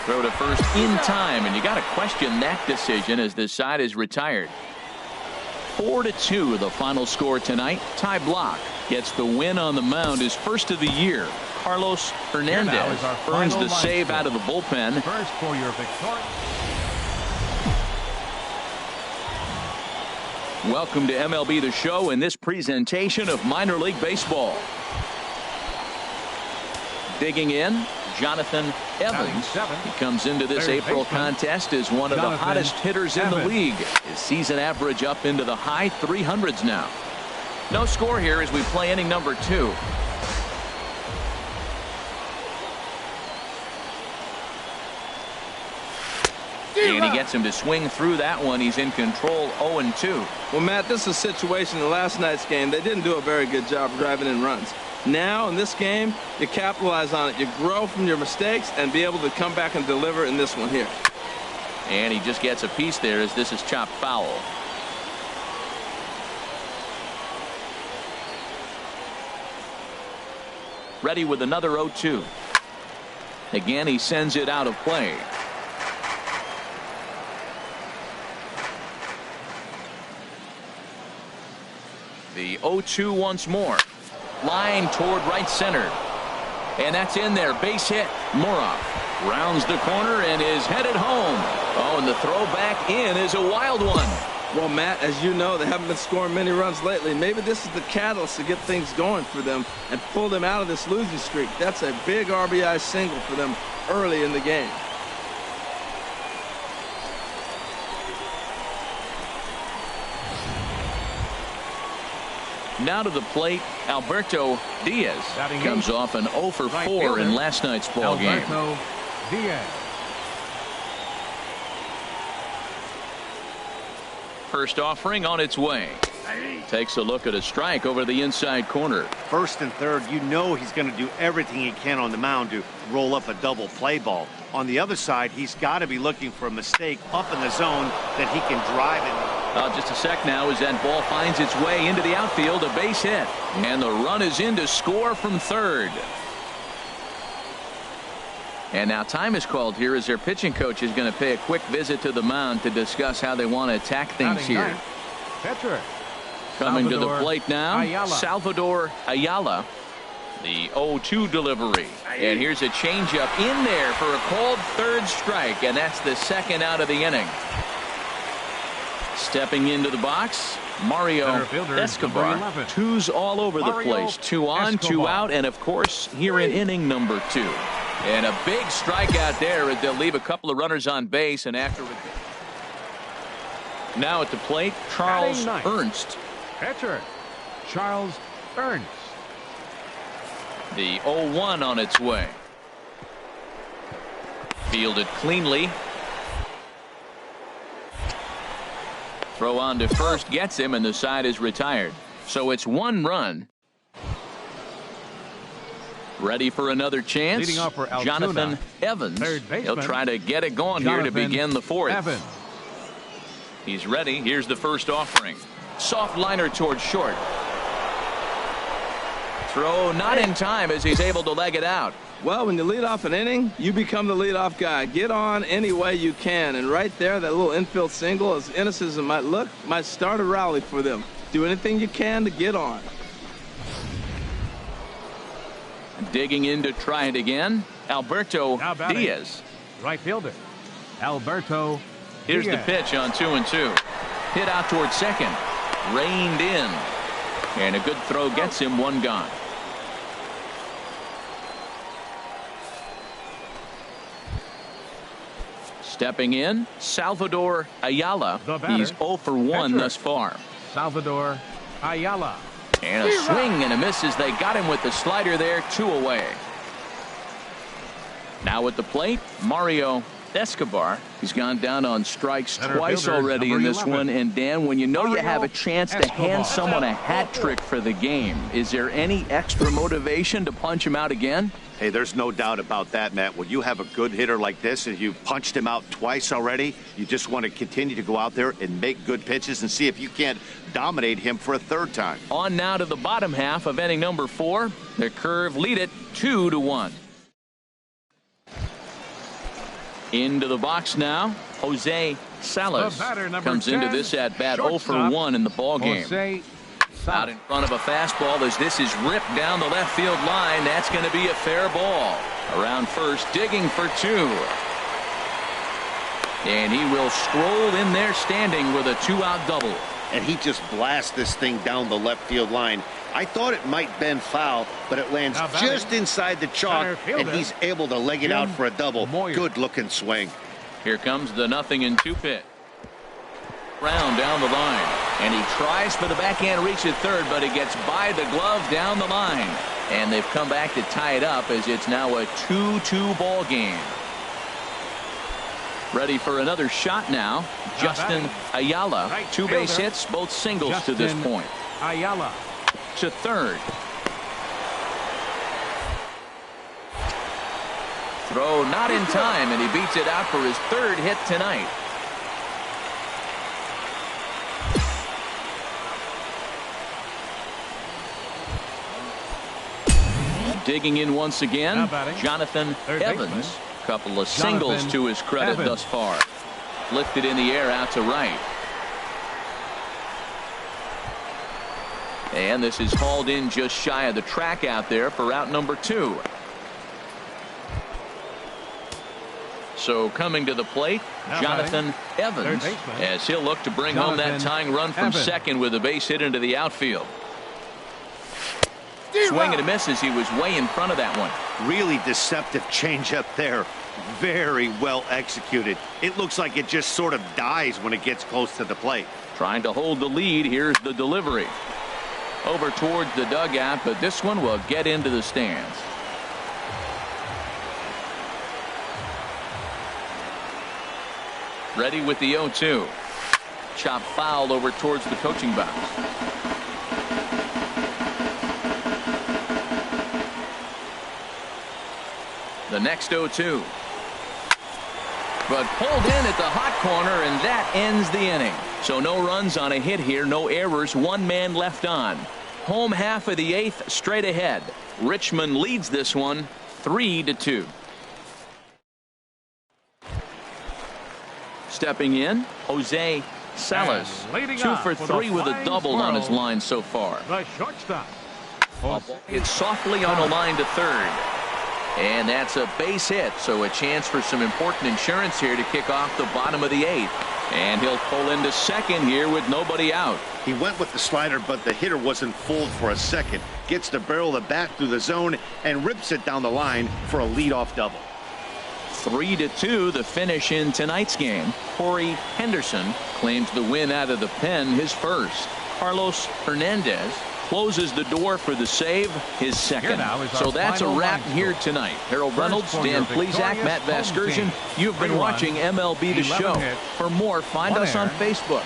[SPEAKER 2] Throw to first in time, and you got to question that decision as this side is retired. 4-2 the final score tonight. Ty Block gets the win on the mound, his first of the year. Carlos Hernandez earns the save out of the bullpen.
[SPEAKER 6] First for your victory.
[SPEAKER 2] Welcome to MLB The Show in this presentation of minor league baseball. Digging in, Jonathan Evans. He comes into this April contest as one of the hottest hitters in the league. His season average up into the high 300s now. No score here as we play inning number 2. And he gets him to swing through that one. He's in control, 0-2.
[SPEAKER 3] Well, Matt, this is a situation in last night's game. They didn't do a very good job of driving in runs. Now, in this game, you capitalize on it. You grow from your mistakes and be able to come back and deliver in this one here.
[SPEAKER 2] And he just gets a piece there as this is chopped foul. Ready with another 0-2. Again, he sends it out of play. The 0-2 once more. Line toward right center. And that's in there. Base hit. Moroff rounds the corner and is headed home. Oh, and the throw back in is a wild one.
[SPEAKER 3] Well, Matt, as you know, they haven't been scoring many runs lately. Maybe this is the catalyst to get things going for them and pull them out of this losing streak. That's a big RBI single for them early in the game.
[SPEAKER 2] Now to the plate, Alberto Diaz comes off an 0 for 4 in last night's ball game.
[SPEAKER 6] Alberto Diaz.
[SPEAKER 2] First offering on its way. Takes a look at a strike over the inside corner.
[SPEAKER 5] First and third, you know he's going to do everything he can on the mound to roll up a double play ball. On the other side, he's got to be looking for a mistake up in the zone that he can drive in.
[SPEAKER 2] Just a sec now as that ball finds its way into the outfield. A base hit. And the run is in to score from third. And now time is called here as their pitching coach is going to pay a quick visit to the mound to discuss how they want to attack things here.
[SPEAKER 6] Pitcher.
[SPEAKER 2] Coming to the plate now,
[SPEAKER 6] Ayala.
[SPEAKER 2] Salvador Ayala. The 0-2 delivery. And here's a changeup in there for a called third strike. And that's the second out of the inning. Stepping into the box, Mario Escobar. Twos all over the place. 2 on, 2 out, and of course here in inning number 2. And a big strikeout there as they'll leave a couple of runners on base. And after now at the plate, Charles Ernst.
[SPEAKER 6] Pitcher. Charles Ernst.
[SPEAKER 2] The 0-1 on its way. Fielded cleanly. Throw on to first gets him, and the side is retired. So it's 1 run. Ready for another chance.
[SPEAKER 6] Leading off for Altoona,
[SPEAKER 2] Jonathan Evans. He'll try to get it going
[SPEAKER 6] Jonathan
[SPEAKER 2] here to begin the 4th.
[SPEAKER 6] Evans.
[SPEAKER 2] He's ready. Here's the first offering. Soft liner towards short. Throw not in time as he's able to leg it out.
[SPEAKER 3] Well, when you lead off an inning, you become the leadoff guy. Get on any way you can. And right there, that little infield single, as innocent as it might look, might start a rally for them. Do anything you can to get on.
[SPEAKER 2] Digging in to try it again, Alberto Diaz.
[SPEAKER 6] Right fielder. Alberto
[SPEAKER 2] Here's
[SPEAKER 6] Diaz.
[SPEAKER 2] the pitch on 2-2. Hit out towards second. Reined in. And a good throw gets him 1 gone. Stepping in, Salvador Ayala. He's 0 for 1
[SPEAKER 6] Pitcher.
[SPEAKER 2] thus far.
[SPEAKER 6] Salvador Ayala.
[SPEAKER 2] And a swing and a miss as they got him with the slider there, 2 away. Now at the plate, Mario Escobar. He's gone down on strikes
[SPEAKER 6] Center
[SPEAKER 2] twice
[SPEAKER 6] fielder,
[SPEAKER 2] already in
[SPEAKER 6] number
[SPEAKER 2] this
[SPEAKER 6] 11.
[SPEAKER 2] one. And Dan, when you know you have a chance to
[SPEAKER 6] Escobar.
[SPEAKER 2] hand someone a hat trick for the game, is there any extra motivation to punch him out again?
[SPEAKER 5] Hey, there's no doubt about that, Matt. When you have a good hitter like this and you've punched him out twice already, you just want to continue to go out there and make good pitches and see if you can't dominate him for a 3rd time.
[SPEAKER 2] On now to the bottom half of inning number 4. Their curve lead it 2-1. Into the box now, Jose Salas
[SPEAKER 6] The batter, number
[SPEAKER 2] comes into
[SPEAKER 6] 10,
[SPEAKER 2] this at bat 0 for
[SPEAKER 6] shortstop,
[SPEAKER 2] 1 in the ball game.
[SPEAKER 6] Jose
[SPEAKER 2] Out in front of a fastball as this is ripped down the left field line. That's going to be a fair ball. Around first, digging for 2. And he will stroll in there standing with a 2-out double.
[SPEAKER 5] And he just blasts this thing down the left field line. I thought it might bend foul, but it lands just inside the chalk, and he's able to leg it out for a double. Good-looking swing.
[SPEAKER 2] Here comes the 0-2 pitch. Round down the line, and he tries for the backhand reach at third, but he gets by the glove down the line. And they've come back to tie it up as it's now a 2-2 ball game. Ready for another shot now. Justin Ayala. 2 base hits, both singles to this point.
[SPEAKER 6] Ayala.
[SPEAKER 2] To third. Throw not in time, and he beats it out for his 3rd hit tonight. Digging in once again, Jonathan Evans. Couple of singles to his credit thus far. Lifted in the air out to right. And this is hauled in just shy of the track out there for out number 2. So coming to the plate, Jonathan Evans, as he'll look to bring home that tying run from second with a base hit into the outfield. Swing and a miss as he was way in front of that one.
[SPEAKER 5] Really deceptive changeup there. Very well executed. It looks like it just sort of dies when it gets close to the plate.
[SPEAKER 2] Trying to hold the lead. Here's the delivery. Over towards the dugout, but this one will get into the stands. Ready with the 0-2. Chop foul over towards the coaching box. The next 0-2. but pulled in at the hot corner, and that ends the inning. So no runs on a hit here, no errors, one man left on. Home half of the 8th straight ahead. Richmond leads this one 3-2. Stepping in, Jose Salas, 2 for 3 with a double on his line so far.
[SPEAKER 6] The shortstop.
[SPEAKER 2] It's softly on the line to third. And that's a base hit, so a chance for some important insurance here to kick off the bottom of the 8th. And he'll pull into second here with nobody out.
[SPEAKER 5] He went with the slider, but the hitter wasn't fooled for a second. Gets the barrel of the bat through the zone and rips it down the line for a leadoff double.
[SPEAKER 2] 3-2 the finish in tonight's game. Corey Henderson claims the win out of the pen, his first. Carlos Hernandez closes the door for the save, his second. So that's a wrap here tonight. Harold Reynolds, Dan Plesac, Matt Vasgersian. You've been watching MLB The Show. For more, find us on Facebook.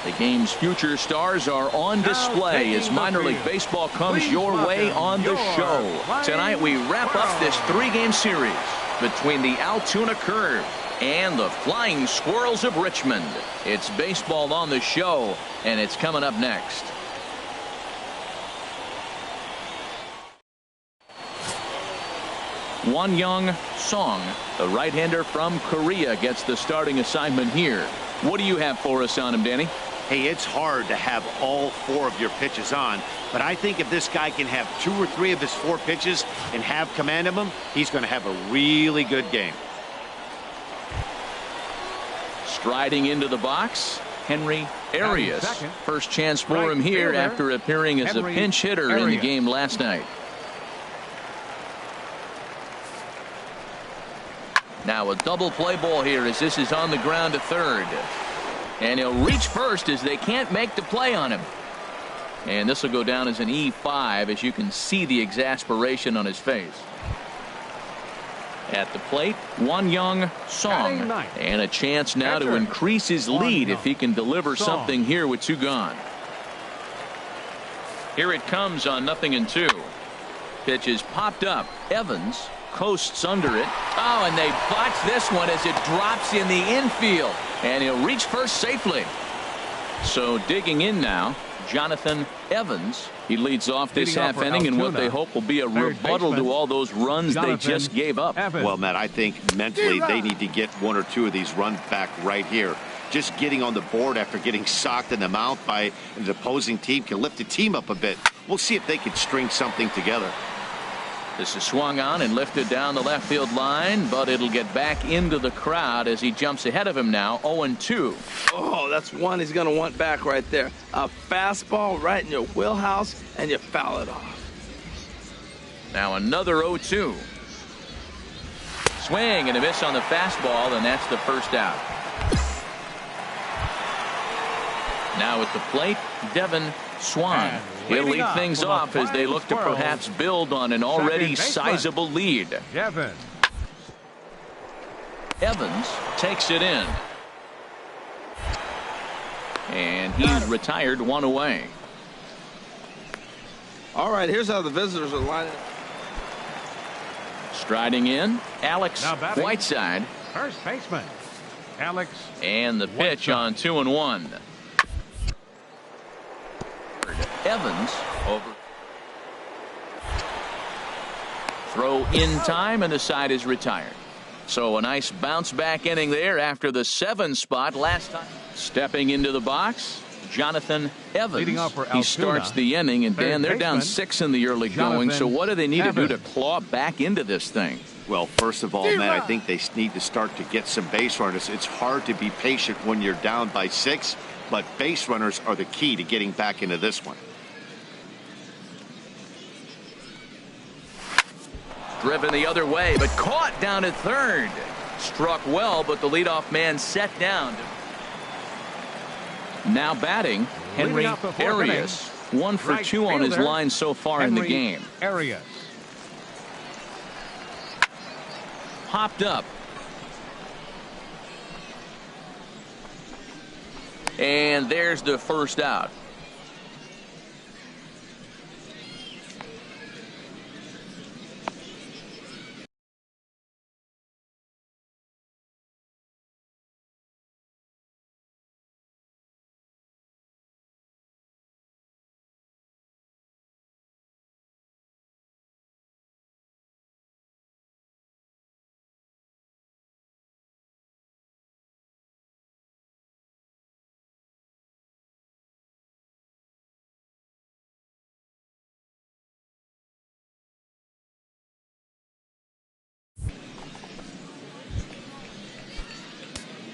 [SPEAKER 2] The game's future stars are on display as minor league baseball comes your way on The Show. Tonight we wrap up this 3-game series between the Altoona Curve and the Flying Squirrels of Richmond. It's baseball on The Show, and it's coming up next. Won-Young Song, the right-hander from Korea, gets the starting assignment here. What do you have for us on him, Danny?
[SPEAKER 5] Hey, it's hard to have all 4 of your pitches on, but I think if this guy can have 2 or 3 of his 4 pitches and have command of them, he's going to have a really good game.
[SPEAKER 2] Striding into the box, Henry Arias. First chance for him here after appearing as a pinch hitter in the game last night. Now a double play ball here as this is on the ground to third. And he'll reach first as they can't make the play on him. And this will go down as an E5 as you can see the exasperation on his face. At the plate, Won-Young Song. And a chance now to increase his lead if he can deliver something here with 2 gone. Here it comes on 0-2. Pitch is popped up. Evans coasts under it. Oh, and they botch this one as it drops in the infield. And he'll reach first safely. So digging in now, Jonathan Evans. He leads off this half inning in what they hope will be a rebuttal to all those runs they just gave up.
[SPEAKER 5] Well, Matt, I think mentally they need to get 1 or 2 of these runs back right here. Just getting on the board after getting socked in the mouth by the opposing team can lift the team up a bit. We'll see if they can string something together.
[SPEAKER 2] This is swung on and lifted down the left field line, but it'll get back into the crowd as he jumps ahead of him now. 0-2.
[SPEAKER 3] Oh, that's one he's going to want back right there. A fastball right in your wheelhouse, and you foul it off.
[SPEAKER 2] Now another 0-2. Swing and a miss on the fastball, and that's the first out. Now at the plate, Devin Swan. He'll lead things off as they look to perhaps build on an already sizable lead. Evans takes it in. And he's retired 1 away.
[SPEAKER 3] All right, here's how the visitors are lined up.
[SPEAKER 2] Striding in, Alex Whiteside.
[SPEAKER 6] First baseman, Alex.
[SPEAKER 2] And the pitch on 2-1. Evans over. Throw in time, and the side is retired. So a nice bounce back inning there after the 7 spot last time. Stepping into the box, Jonathan Evans. He starts the inning, and Dan, they're down 6 in the early going. So what do they need to do to claw back into this thing?
[SPEAKER 5] Well, first of all, Matt, I think they need to start to get some base runners. It's hard to be patient when you're down by 6, but base runners are the key to getting back into this one.
[SPEAKER 2] Driven the other way, but caught down at third. Struck well, but the leadoff man set down. Now batting, Henry Arias. 1 for 2 on his line so far in the game.
[SPEAKER 6] Arias.
[SPEAKER 2] Popped up. And there's the first out.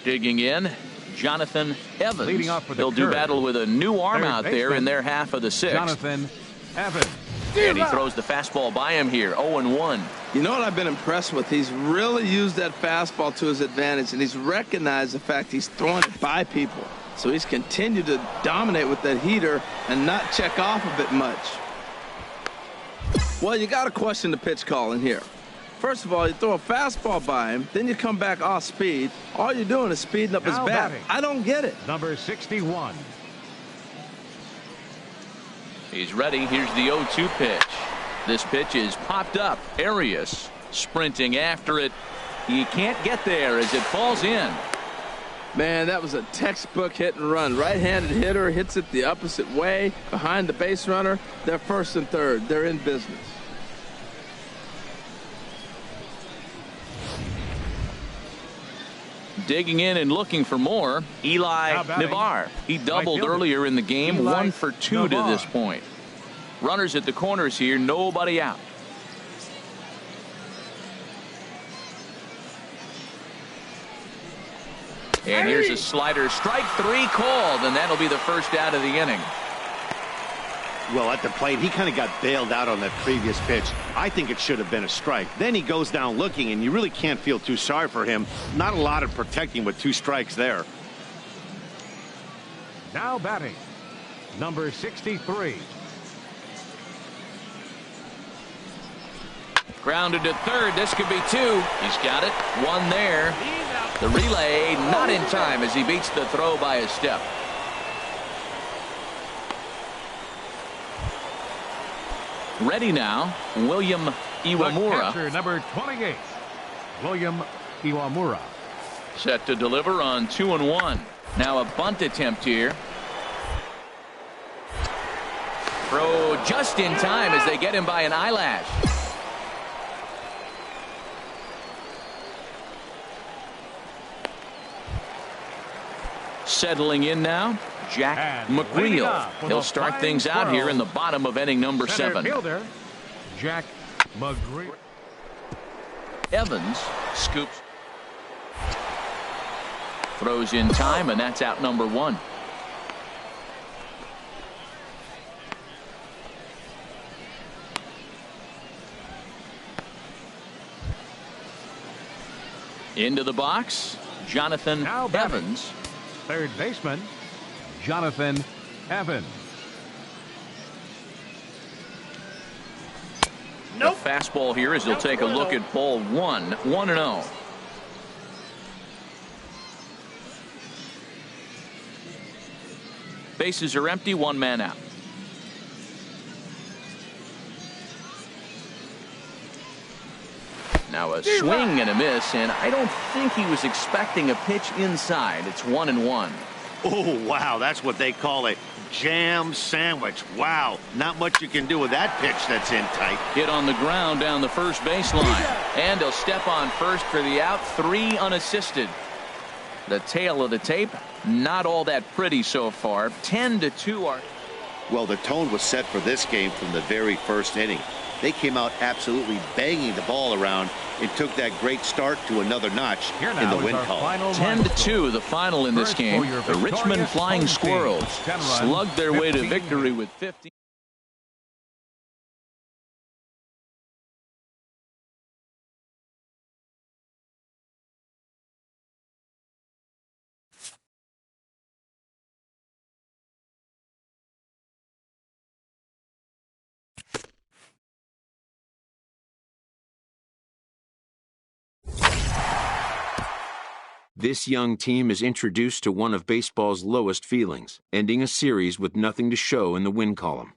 [SPEAKER 2] Digging in, Jonathan Evans.
[SPEAKER 6] Leading off with the
[SPEAKER 2] He'll do
[SPEAKER 6] curve.
[SPEAKER 2] battle with a new arm
[SPEAKER 6] Third
[SPEAKER 2] out there
[SPEAKER 6] baseman,
[SPEAKER 2] in their half of the sixth.
[SPEAKER 6] Jonathan Evans.
[SPEAKER 2] And he throws the fastball by him here, 0-1.
[SPEAKER 3] You know what I've been impressed with? He's really used that fastball to his advantage, and he's recognized the fact he's throwing it by people. So he's continued to dominate with that heater and not check off of it much. Well, you got to question the pitch calling here. First of all, you throw a fastball by him, then you come back off speed. All you're doing is speeding up his
[SPEAKER 6] Now
[SPEAKER 3] bat.
[SPEAKER 6] batting.
[SPEAKER 3] I don't get it.
[SPEAKER 6] Number 61.
[SPEAKER 2] He's ready. Here's the 0-2 pitch. This pitch is popped up. Arias sprinting after it. He can't get there as it falls in.
[SPEAKER 3] Man, that was a textbook hit and run. Right-handed hitter hits it the opposite way behind the base runner. They're first and third. They're in business.
[SPEAKER 2] Digging in and looking for more, Eli
[SPEAKER 6] Now batting,
[SPEAKER 2] Navar. He doubled
[SPEAKER 6] fielder,
[SPEAKER 2] earlier in the game,
[SPEAKER 6] Eli
[SPEAKER 2] 1 for 2 to
[SPEAKER 6] Navar.
[SPEAKER 2] this point. Runners at the corners here, nobody out. And here's a slider, strike 3 called, and that'll be the first out of the inning.
[SPEAKER 5] Well, at the plate, he kind of got bailed out on that previous pitch. I think it should have been a strike. Then he goes down looking, and you really can't feel too sorry for him. Not a lot of protecting with 2 strikes there.
[SPEAKER 6] Now batting. Number 63.
[SPEAKER 2] Grounded to third. This could be 2. He's got it. 1 there. The relay not in time as he beats the throw by a step. Ready now, William
[SPEAKER 6] The
[SPEAKER 2] Iwamura.
[SPEAKER 6] catcher, number 28. William Iwamura.
[SPEAKER 2] Set to deliver on 2-1. Now a bunt attempt here. Throw just in time as they get him by an eyelash. Settling in now, Jack
[SPEAKER 6] And leading
[SPEAKER 2] McGreal.
[SPEAKER 6] off with
[SPEAKER 2] He'll
[SPEAKER 6] a
[SPEAKER 2] start
[SPEAKER 6] flying
[SPEAKER 2] things out here
[SPEAKER 6] throw.
[SPEAKER 2] in the bottom of inning number
[SPEAKER 6] Center
[SPEAKER 2] 7.
[SPEAKER 6] fielder, Jack McGreal.
[SPEAKER 2] Evans scoops. Throws in time, and that's out number 1. Into the box, Jonathan
[SPEAKER 6] Now batting.
[SPEAKER 2] Evans.
[SPEAKER 6] Third baseman, Jonathan Evans.
[SPEAKER 2] The fastball here as he'll take a look at ball 1, 1-0. Bases are empty, 1 man out. Now a swing and a miss, and I don't think he was expecting a pitch inside. It's 1-1.
[SPEAKER 5] Oh, wow, that's what they call a jam sandwich. Wow, not much you can do with that pitch that's in tight.
[SPEAKER 2] Hit on the ground down the first baseline, and he'll step on first for the out, 3 unassisted. The tail of the tape, not all that pretty so far. 10-2 are.
[SPEAKER 5] Well, the tone was set for this game from the very first inning. They came out absolutely banging the ball around and took that great start to another notch
[SPEAKER 6] Here
[SPEAKER 5] in
[SPEAKER 6] now
[SPEAKER 5] the
[SPEAKER 6] is
[SPEAKER 5] win
[SPEAKER 6] our
[SPEAKER 5] column.
[SPEAKER 6] final run score.
[SPEAKER 2] 10-2, the final in this
[SPEAKER 6] First
[SPEAKER 2] game.
[SPEAKER 6] for your
[SPEAKER 2] The Richmond
[SPEAKER 6] victorious
[SPEAKER 2] Flying
[SPEAKER 6] home team,
[SPEAKER 2] Squirrels
[SPEAKER 6] 10 runs,
[SPEAKER 2] slugged their way to
[SPEAKER 6] 15
[SPEAKER 2] victory with 50.
[SPEAKER 1] This young team is introduced to one of baseball's lowest feelings, ending a series with nothing to show in the win column.